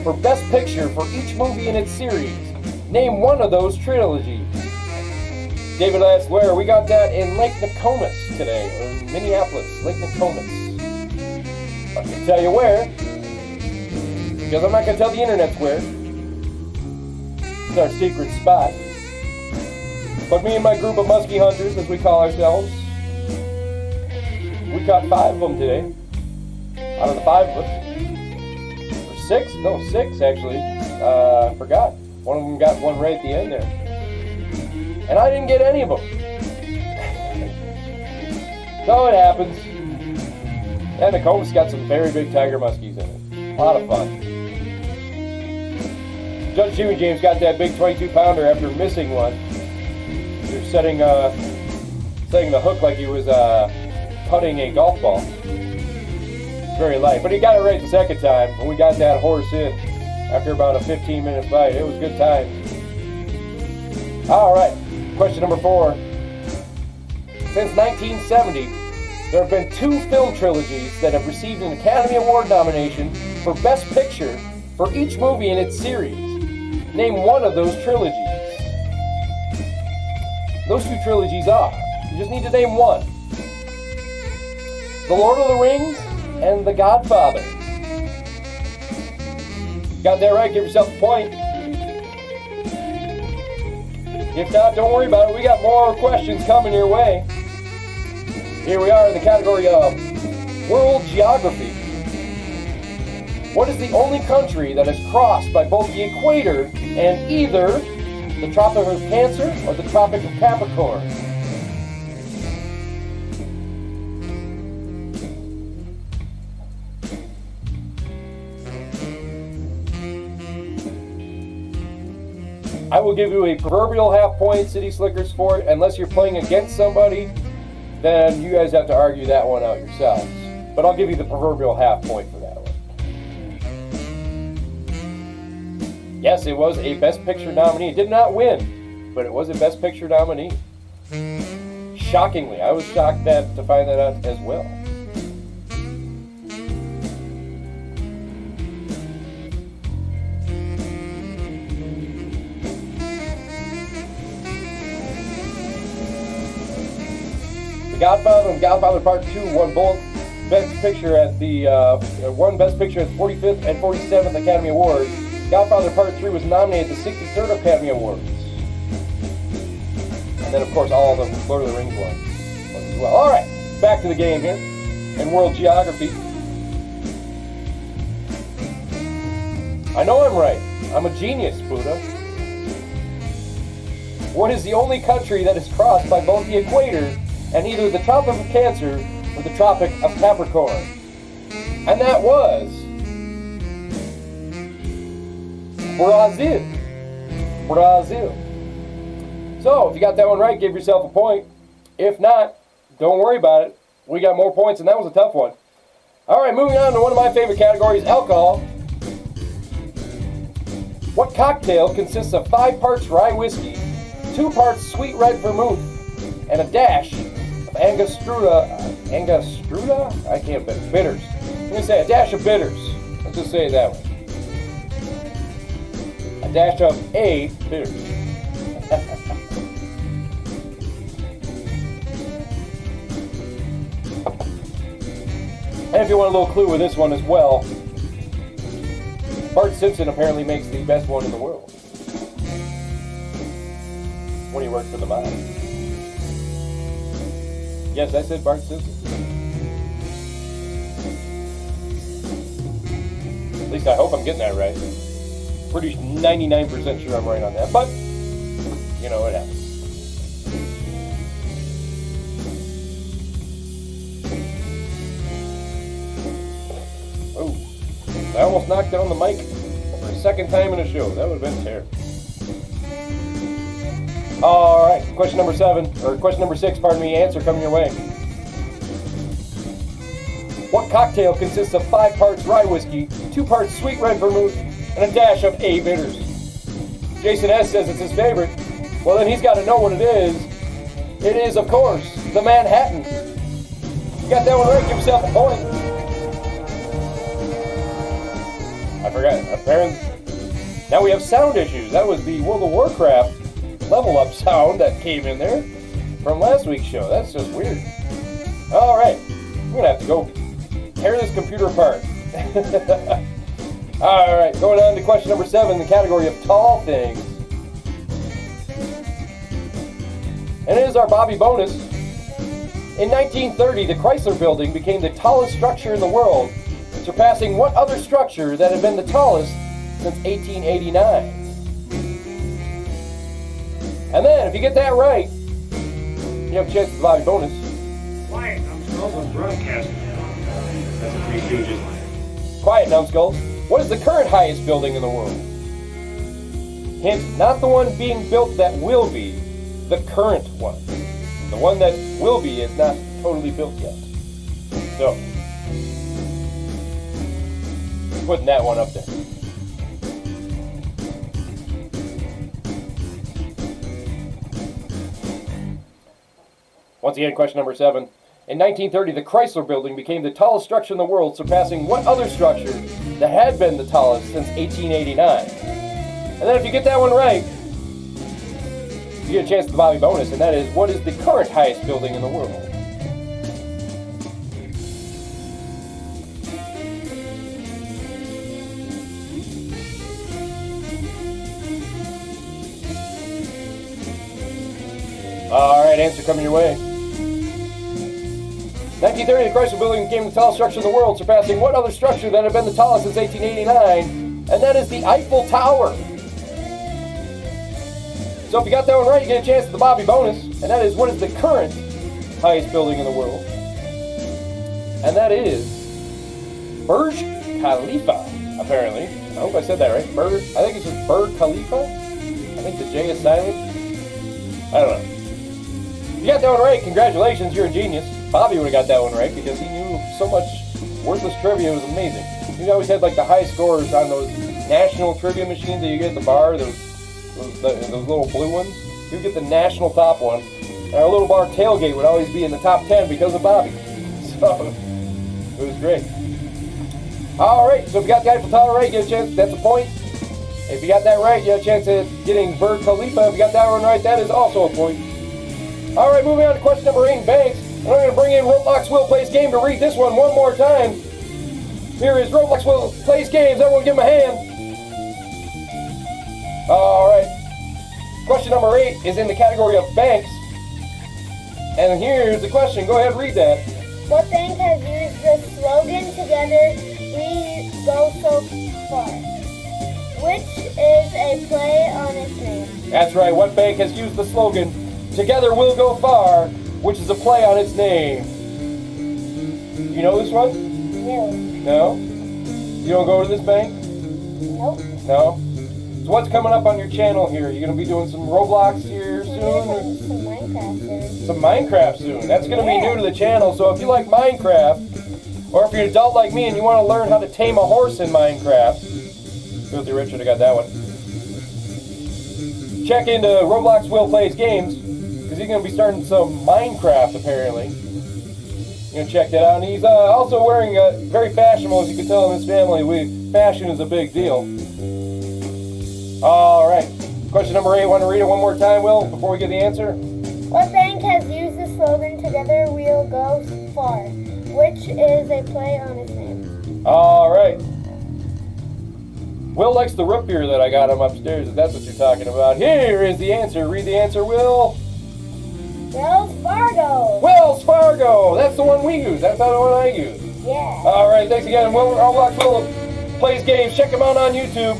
for Best Picture for each movie in its series. Name one of those trilogies. David asked where. We got that in Lake Nokomis today, or Minneapolis, Lake Nokomis. I can tell you where, because I'm not going to tell the internet where. It's our secret spot. But me and my group of muskie hunters, as we call ourselves, we caught 5 of them today. Out of the 5 of us. Or 6? No, 6 actually. I forgot. One of them got one right at the end there. And I didn't get any of them. So it happens. And the cove's got some very big tiger muskies in it. A lot of fun. Judge Jimmy James got that big 22-pounder after missing one. He was setting the hook like he was putting a golf ball. Very light. But he got it right the second time when we got that horse in after about a 15-minute fight. It was good time. All right. Question number 4. Since 1970, there have been 2 film trilogies that have received an Academy Award nomination for Best Picture for each movie in its series. Name one of those trilogies. Those 2 trilogies are. You just need to name one. The Lord of the Rings and The Godfather. Got that right, give yourself a point. If not, don't worry about it. We got more questions coming your way. Here we are in the category of World Geography. What is the only country that is crossed by both the equator and either the Tropic of Cancer or the Tropic of Capricorn? I will give you a proverbial half point, City Slickers, for it. Unless you're playing against somebody, then you guys have to argue that one out yourselves. But I'll give you the proverbial half point for that one. Yes, it was a Best Picture nominee. It did not win, but it was a Best Picture nominee. Shockingly, I was shocked to find that out as well. Godfather and Godfather Part 2 won both Best Picture at the 45th and 47th Academy Awards. Godfather Part 3 was nominated at the 63rd Academy Awards. And then, of course, all the Lord of the Rings ones as well. All right, back to the game here in World Geography. I know I'm right. I'm a genius, Buddha. What is the only country that is crossed by both the equator and either the Tropic of Cancer or the Tropic of Capricorn? And that was Brazil. Brazil. So, if you got that one right, give yourself a point. If not, don't worry about it. We got more points, and that was a tough one. All right, moving on to one of my favorite categories, alcohol. What cocktail consists of 5 parts rye whiskey, 2 parts sweet red vermouth, and a dash of Angostura? I can't bet. Bitters. I'm going to say a dash of bitters. Let's just say it that way. A dash of A bitters. And if you want a little clue with this one as well, Bart Simpson apparently makes the best one in the world when he works for the mob. Yes, I said Bart Simpson. At least I hope I'm getting that right. Pretty 99% sure I'm right on that, but you know, it happens. I almost knocked down the mic for a second time in a show. That would have been terrible. All right, question number 6, pardon me, answer coming your way. What cocktail consists of 5 parts rye whiskey, 2 parts sweet red vermouth, and a dash of A bitters? Jason S. says it's his favorite. Well, then he's got to know what it is. It is, of course, the Manhattan. You got that one right, give yourself a point. I forgot, apparently. Now we have sound issues. That was the World of Warcraft level up sound that came in there from last week's show. That's just weird. All right, we're going to have to go tear this computer apart. All right, going on to question number 7, the category of tall things. And it is our Bobby bonus. In 1930, the Chrysler Building became the tallest structure in the world, surpassing what other structure that had been the tallest since 1889? And then, if you get that right, you have a chance at the Bobby bonus. Quiet, numbskulls on broadcasting. That's a Three Stooges. Quiet, numbskulls. What is the current highest building in the world? Hint, not the one being built that will be, the current one. The one that will be is not totally built yet. So, putting that one up there. Once again, question number 7. In 1930, the Chrysler Building became the tallest structure in the world, surpassing what other structure that had been the tallest since 1889? And then if you get that one right, you get a chance at the Bobby bonus, and that is, what is the current highest building in the world? All right, answer coming your way. 1930, the Chrysler Building became the tallest structure in the world, surpassing what other structure that had been the tallest since 1889? And that is the Eiffel Tower. So if you got that one right, you get a chance at the Bobby bonus. And that is, what is the current highest building in the world? And that is Burj Khalifa, apparently. I hope I said that right. I think it's just Burj Khalifa. I think the J is silent. I don't know. If you got that one right, congratulations, you're a genius. Bobby would have got that one right because he knew so much worthless trivia. It was amazing. He always had like the high scores on those national trivia machines that you get at the bar, those little blue ones. He would get the national top one. And our little bar tailgate would always be in the top 10 because of Bobby. So, it was great. All right, so if you got the Eiffel Tower right, you get a chance. That's a point. If you got that right, you have a chance at getting Burj Khalifa. If you got that one right, that is also a point. All right, moving on to question number 8 in Banks. And I'm going to bring in Roblox Will Plays Game to read this one more time. Here is Roblox Will Plays Games. Everyone give him a hand. All right. Question number 8 is in the category of banks. And here's the question. Go ahead and read that. What bank has used the slogan, "Together we go so far," which is a play on its name? That's right. What bank has used the slogan, "Together we'll go far," which is a play on its name? You know this one? No. No? You don't go to this bank? Nope. No? So what's coming up on your channel here? You going to be doing some Roblox here soon? Or Some Minecraft soon. some Minecraft soon. That's going to be new to the channel, so if you like Minecraft, or if you're an adult like me and you want to learn how to tame a horse in Minecraft, Filthy Richard, I got that one. Check into Roblox Will Plays Games, because he's going to be starting some Minecraft, apparently. You're going to check that out. And he's also wearing very fashionable, as you can tell in this family. Fashion is a big deal. All right. Question number 8. Want to read it one more time, Will, before we get the answer? What bank has used the slogan, "Together we'll go far," which is a play on its name? All right. Will likes the root beer that I got him upstairs, if that's what you're talking about. Here is the answer. Read the answer, Will. Wells Fargo. Wells Fargo. That's the one we use. That's not the one I use. Yeah. All right. Thanks again. Roblox Will Plays Games. Check him out on YouTube.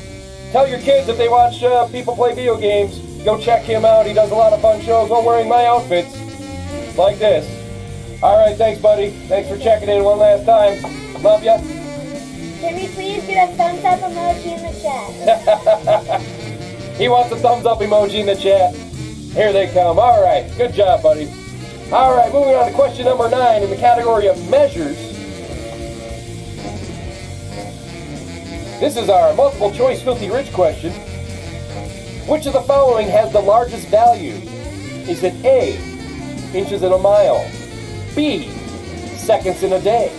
Tell your kids if they watch people play video games, go check him out. He does a lot of fun shows while wearing my outfits like this. All right. Thanks, buddy. Thanks for checking in one last time. Love ya. Can we please get a up emoji in the chat. He wants a thumbs up emoji in the chat. Here they come. All right. Good job, buddy. All right. Moving on to question number 9 in the category of measures. This is our multiple choice filthy rich question. Which of the following has the largest value? Is it A, inches in a mile, B, seconds in a day,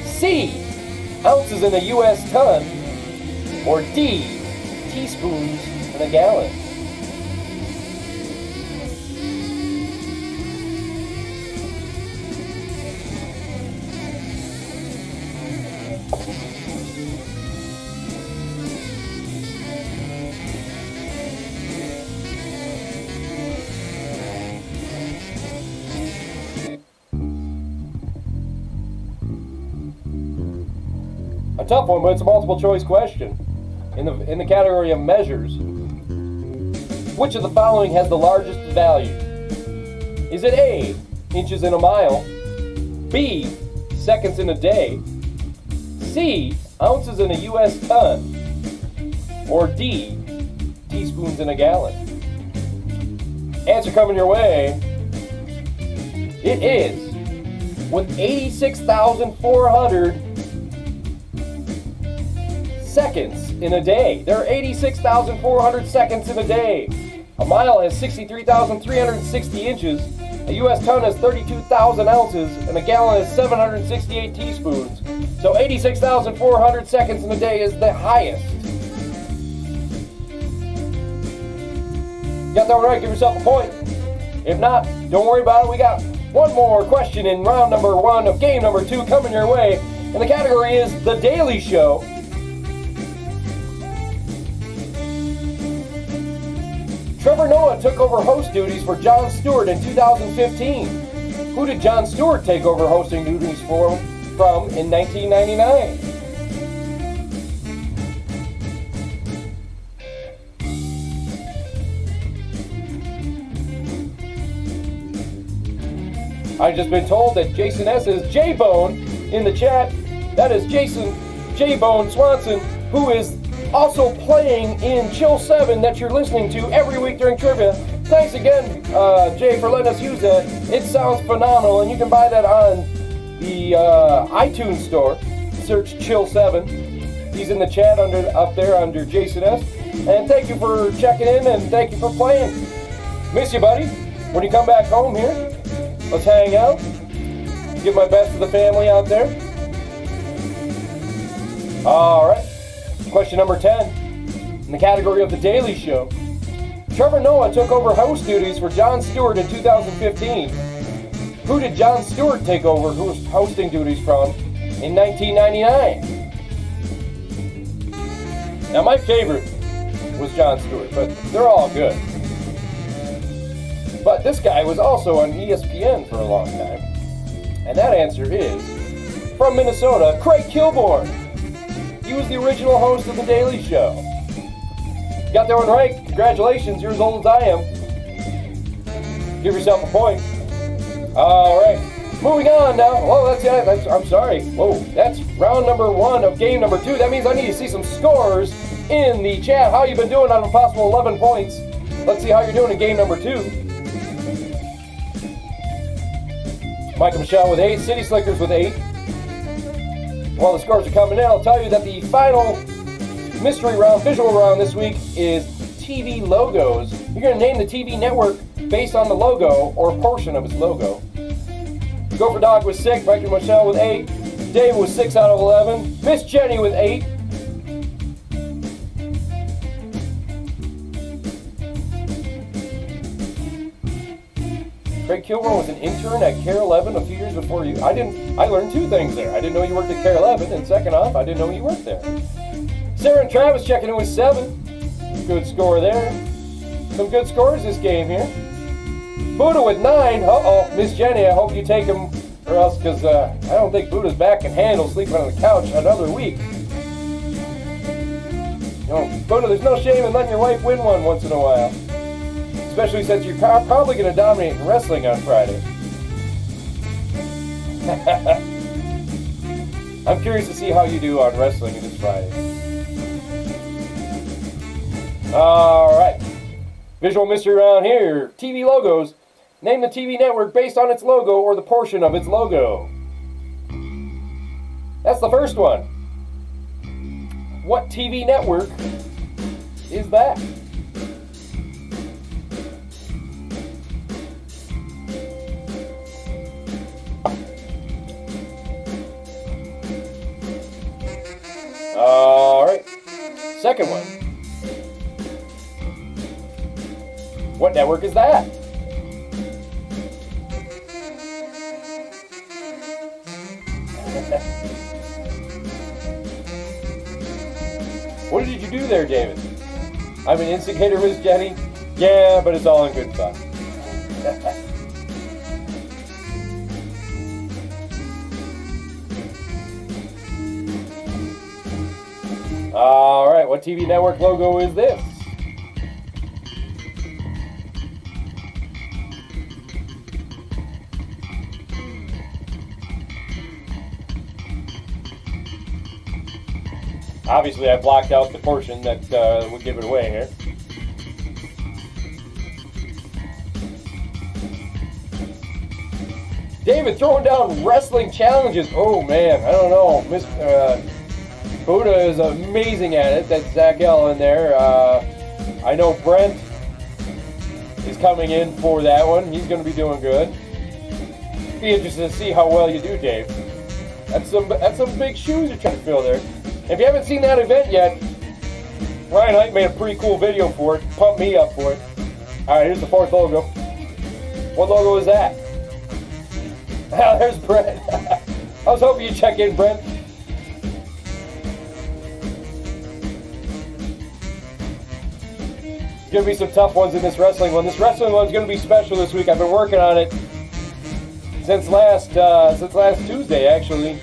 C, ounces in a U.S. ton, or D, teaspoons in a gallon? A tough one, but it's a multiple choice question. In the category of measures, which of the following has the largest value? Is it A, inches in a mile, B, seconds in a day, C, ounces in a U.S. ton, or D, teaspoons in a gallon? Answer coming your way. It is, with 86,400 seconds in a day. There are 86,400 seconds in a day. A mile has 63,360 inches. A U.S. ton has 32,000 ounces, and a gallon has 768 teaspoons. So 86,400 seconds in a day is the highest. Got that one right? Give yourself a point. If not, don't worry about it. We got one more question in round number 1 of game number 2 coming your way. And the category is The Daily Show. Trevor Noah took over host duties for Jon Stewart in 2015. Who did Jon Stewart take over hosting duties from in 1999? I've just been told that Jason S. is J-Bone in the chat. That is Jason J-Bone Swanson, who is also playing in Chill 7 that you're listening to every week during trivia. Thanks again, Jay, for letting us use that. It sounds phenomenal, and you can buy that on the iTunes store. Search Chill 7. He's in the chat up there under Jason S. And thank you for checking in, and thank you for playing. Miss you, buddy. When you come back home here, let's hang out. Give my best to the family out there. All right. Question number 10, in the category of The Daily Show. Trevor Noah took over host duties for Jon Stewart in 2015. Who did Jon Stewart take over who was hosting duties from in 1999? Now my favorite was Jon Stewart, but they're all good. But this guy was also on ESPN for a long time. And that answer is, from Minnesota, Craig Kilborn. He was the original host of The Daily Show. Got that one right. Congratulations. You're as old as I am. Give yourself a point. All right. Moving on now. Oh, I'm sorry. Whoa, that's round number 1 of game number 2. That means I need to see some scores in the chat. How you been doing on a possible 11 points? Let's see how you're doing in game number 2. Michael Michelle with 8. City Slickers with 8. While the scores are coming in, I'll tell you that the final mystery round, visual round this week is TV logos. You're going to name the TV network based on the logo or a portion of its logo. Gopher Dog with 6, Mike and Michelle with 8, Dave with 6 out of 11, Miss Jenny with 8. Craig Kilborn was an intern at KARE 11 a few years before you. I learned 2 things there. I didn't know you worked at KARE 11, and second off, I didn't know you worked there. Sarah and Travis checking in with 7. Good score there. Some good scores this game here. Buddha with 9. Uh-oh, Miss Jenny, I hope you take him, or else, because I don't think Buddha's back can handle sleeping on the couch another week. You know, Buddha, there's no shame in letting your wife win one once in a while. Especially since you're probably going to dominate in wrestling on Friday. I'm curious to see how you do on wrestling this Friday. All right. Visual mystery around here. TV logos. Name the TV network based on its logo or the portion of its logo. That's the first one. What TV network is that? All right. Second one. What network is that? What did you do there, David? I'm an instigator, Miss Jenny. Yeah, but it's all in good fun. All right, what TV network logo is this? Obviously, I blocked out the portion that would give it away here. David throwing down wrestling challenges. Oh man, I don't know. Miss Buddha is amazing at it. That's Zach L in there. I know Brent is coming in for that one. He's going to be doing good. Be interested to see how well you do, Dave. That's some big shoes you're trying to fill there. If you haven't seen that event yet, Ryan Height made a pretty cool video for it. Pump me up for it. All right, here's the fourth logo. What logo is that? There's Brent. I was hoping you'd check in, Brent. There's going to be some tough ones in this wrestling one. This wrestling one's going to be special this week. I've been working on it since last Tuesday, actually.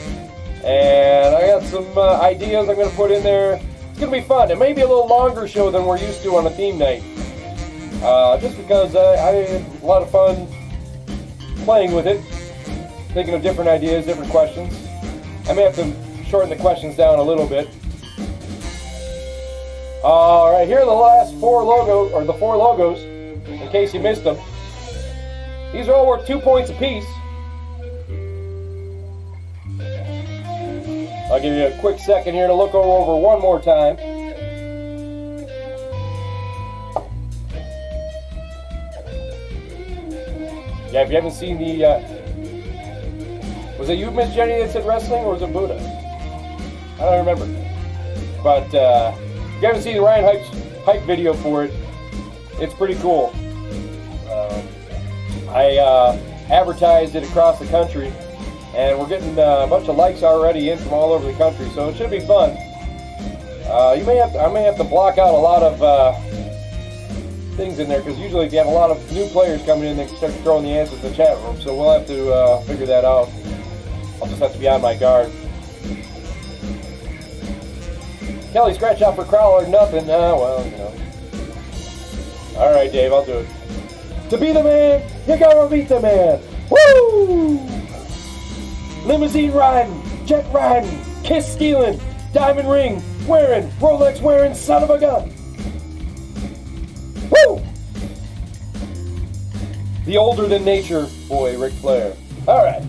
And I got some ideas I'm going to put in there. It's going to be fun. It may be a little longer show than we're used to on a theme night. Just because I had a lot of fun playing with it. Thinking of different ideas, different questions. I may have to shorten the questions down a little bit. Alright, here are the four logos, in case you missed them. These are all worth 2 points apiece. I'll give you a quick second here to look over one more time. Yeah, if you haven't seen the... was it you, Miss Jenny, that said wrestling, or was it Buddha? I don't remember. But if you haven't seen the Ryan Hype video for it, it's pretty cool. I advertised it across the country. And we're getting a bunch of likes already in from all over the country, so it should be fun. I may have to block out a lot of things in there, because usually if you have a lot of new players coming in, they start throwing the answers in the chat room. So we'll have to figure that out. I'll just have to be on my guard. Kelly, scratch out for Crowler, nothing. Well, you know. All right, Dave, I'll do it. To be the man, you gotta beat the man. Woo! Limousine riding, jet riding, kiss stealing, diamond ring wearing, Rolex wearing, son of a gun. Woo! The older than nature boy, Ric Flair. All right,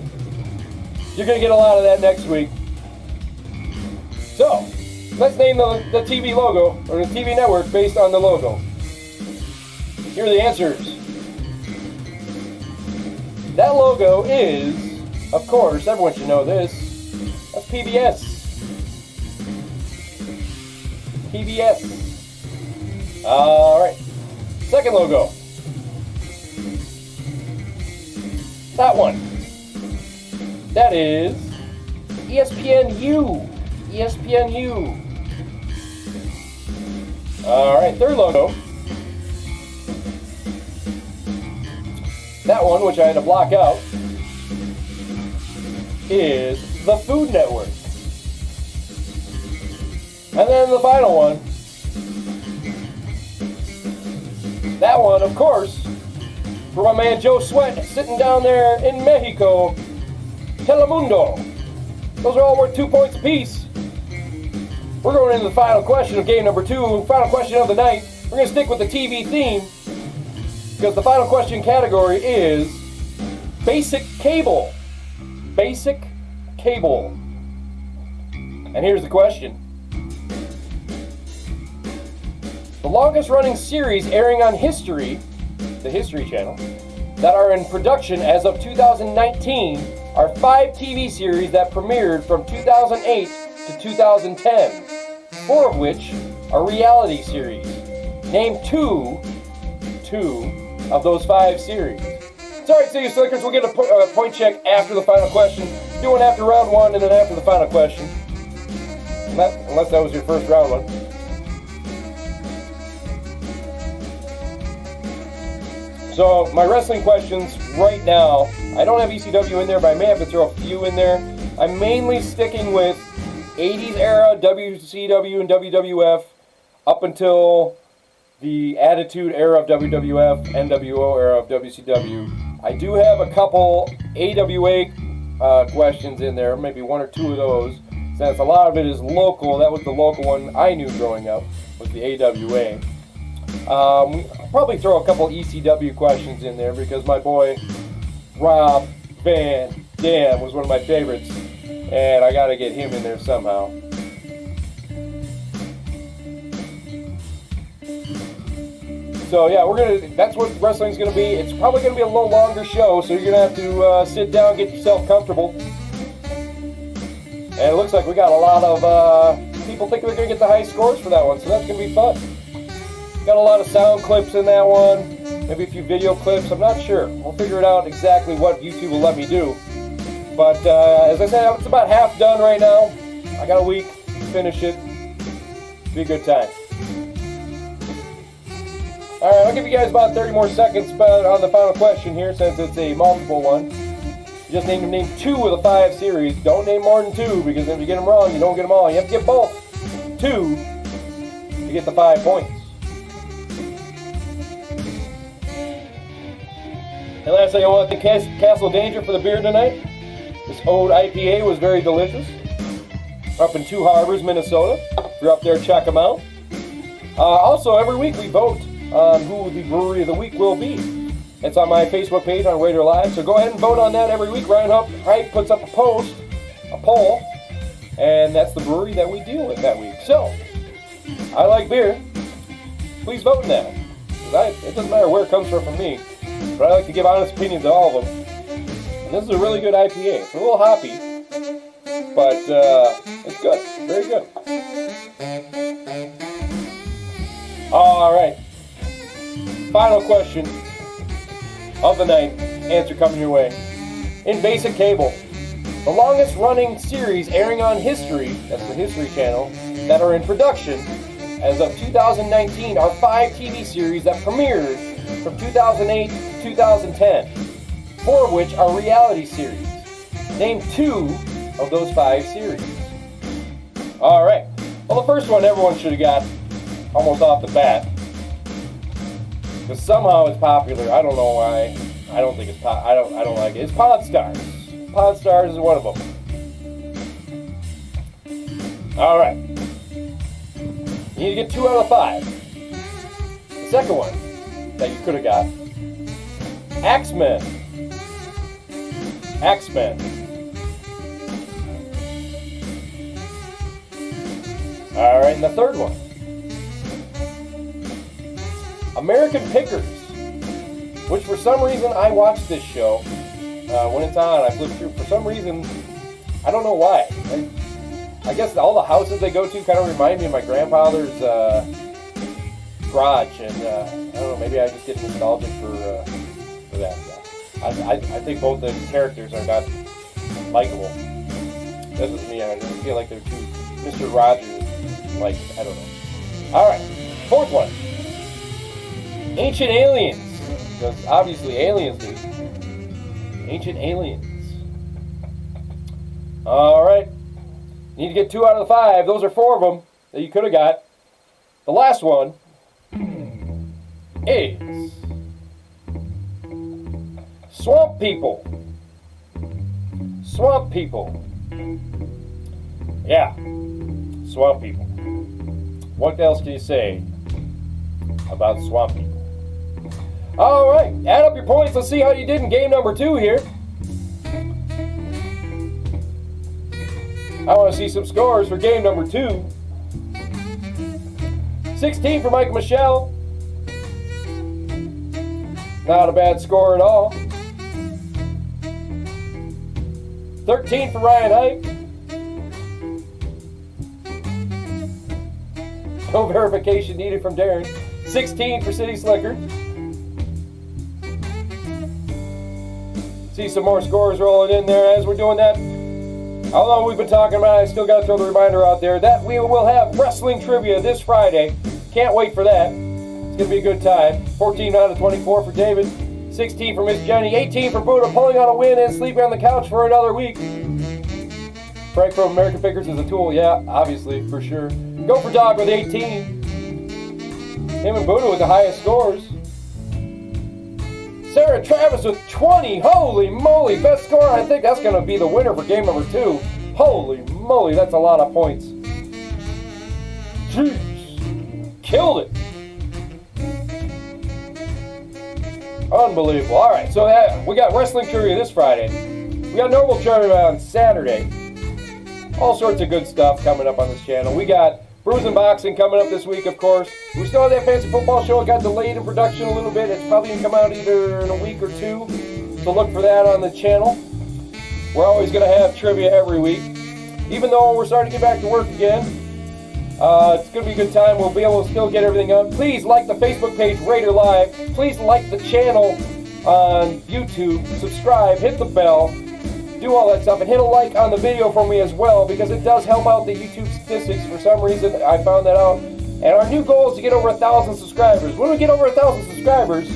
you're gonna get a lot of that next week. So, let's name the TV logo or the TV network based on the logo. Here are the answers. That logo is, of course, everyone should know this. That's PBS. PBS. Alright. Second logo. That one. That is ESPNU. ESPNU. Alright, third logo. That one, which I had to block out, is the Food Network. And then the final one, that one, of course, for my man Joe Sweat, sitting down there in Mexico, Telemundo. Those are all worth 2 points apiece. We're going into the final question of game number 2, final question of the night. We're going to stick with the TV theme because the final question category is basic cable. Basic cable. And here's the question. The longest running series airing on History, the History Channel, that are in production as of 2019 are 5 TV series that premiered from 2008 to 2010, 4 of which are reality series. Name two of those 5 series. It's alright, City Slickers, we'll get a point check after the final question. Do one after round 1 and then after the final question. Unless that was your first round one. So, my wrestling questions right now, I don't have ECW in there, but I may have to throw a few in there. I'm mainly sticking with 80s era WCW and WWF up until the Attitude era of WWF, NWO era of WCW. I do have a couple AWA questions in there, maybe 1 or 2 of those, since a lot of it is local. That was the local one I knew growing up, was the AWA. I'll probably throw a couple ECW questions in there because my boy Rob Van Dam was one of my favorites, and I got to get him in there somehow. So yeah, that's what wrestling's gonna be. It's probably gonna be a little longer show, so you're gonna have to sit down, get yourself comfortable. And it looks like we got a lot of people thinking they're gonna get the high scores for that one, so that's gonna be fun. Got a lot of sound clips in that one, maybe a few video clips, I'm not sure. We'll figure it out exactly what YouTube will let me do. But as I said, it's about half done right now. I got a week to finish it. Be a good time. Alright, I'll give you guys about 30 more seconds on the final question here since it's a multiple one. You just need to name 2 of the 5 series. Don't name more than 2 because if you get them wrong, you don't get them all. You have to get both. 2 to get the 5 points. And lastly, I want to thank Castle Danger for the beer tonight. This Ode IPA was very delicious. Up in Two Harbors, Minnesota. If you're up there, check them out. Also, every week we vote on who the brewery of the week will be. It's on my Facebook page on Raider Live, so go ahead and vote on that every week. Ryan Hype puts up a poll, and that's the brewery that we deal with that week. So, I like beer. Please vote in that. It doesn't matter where it comes from me, but I like to give honest opinions on all of them. And this is a really good IPA. It's a little hoppy, but it's good. Very good. All right. Final question of the night. Answer coming your way. In basic cable, the longest running series airing on History, that's the History Channel, that are in production as of 2019 are 5 TV series that premiered from 2008 to 2010, 4 of which are reality series. Name 2 of those 5 series. All right. Well, the first one everyone should have got almost off the bat. But somehow it's popular. I don't know why. I don't think it's I don't like it. It's Pod Stars. Pod Stars is one of them. All right. You need to get 2 out of 5. The second one that you could have got, X-Men. X-Men. All right, and the third one, American Pickers, which for some reason I watched this show. When it's on, I flip through. For some reason, I don't know why. I guess all the houses they go to kind of remind me of my grandfather's garage, and I don't know, maybe I just get nostalgic for that. I think both the characters are not likable. That's just me. I just feel like they're too Mr. Rogers. Like, I don't know. All right, fourth one. Ancient Aliens. Because obviously aliens do. Ancient Aliens. All right. You need to get 2 out of the 5. Those are 4 of them that you could have got. The last one is Swamp People. Swamp People. Yeah. Swamp People. What else can you say? about Swamp People. All right, add up your points. Let's see how you did in game number 2 here. I want to see some scores for game number 2. 16 for Michael Michelle. Not a bad score at all. 13 for Ryan Hype. No verification needed from Darren. 16 for City Slicker. See some more scores rolling in there as we're doing that. Although we've been talking about it, I still got to throw the reminder out there that we will have wrestling trivia this Friday. Can't wait for that. It's going to be a good time. 14 out of 24 for David. 16 for Miss Jenny. 18 for Buddha, pulling on a win and sleeping on the couch for another week. Frank from American Pickers is a tool. Yeah, obviously, for sure. Go for Dog with 18. Him and Buddha with the highest scores. Sarah Travis with 20. Holy moly, best score. I think that's going to be the winner for game number 2. Holy moly, that's a lot of points. Jeez. Killed it. Unbelievable. All right, so we got wrestling trivia this Friday. We got normal trivia on Saturday. All sorts of good stuff coming up on this channel. We got Brews and Boxing coming up this week, of course. We still have that fancy football show. It got delayed in production a little bit. It's probably going to come out either in a week or 2. So look for that on the channel. We're always going to have trivia every week. Even though we're starting to get back to work again, it's going to be a good time. We'll be able to still get everything up. Please like the Facebook page, Raider Live. Please like the channel on YouTube. Subscribe, hit the bell, do all that stuff, and hit a like on the video for me as well, because it does help out the YouTube statistics. For some reason, I found that out. And our new goal is to get over 1,000 subscribers. When we get over 1,000 subscribers,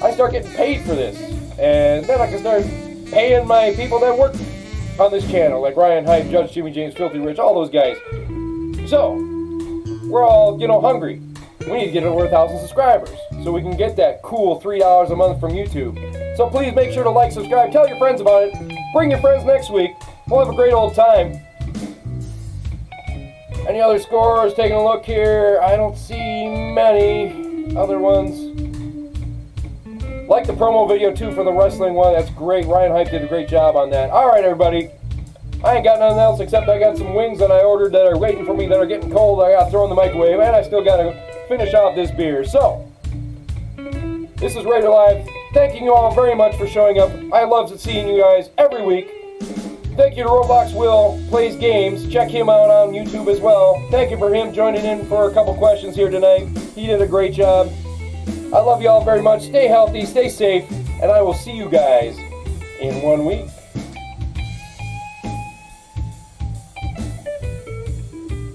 I start getting paid for this. And then I can start paying my people that work on this channel, like Ryan Hype, Judge Jimmy James, Filthy Rich, all those guys. So, we're all, hungry. We need to get over 1,000 subscribers so we can get that cool $3 a month from YouTube. So please make sure to like, subscribe, tell your friends about it. Bring your friends next week. We'll have a great old time. Any other scores? Taking a look here. I don't see many other ones. Like the promo video too for the wrestling one. That's great. Ryan Hype did a great job on that. All right, everybody. I ain't got nothing else except I got some wings that I ordered that are waiting for me that are getting cold. I got to throw in the microwave, and I still got to finish out this beer. So, this is Raider Live. Thanking you all very much for showing up. I love seeing you guys every week. Thank you to Roblox Will Plays Games. Check him out on YouTube as well. Thank you for him joining in for a couple questions here tonight. He did a great job. I love you all very much. Stay healthy, stay safe, and I will see you guys in 1 week.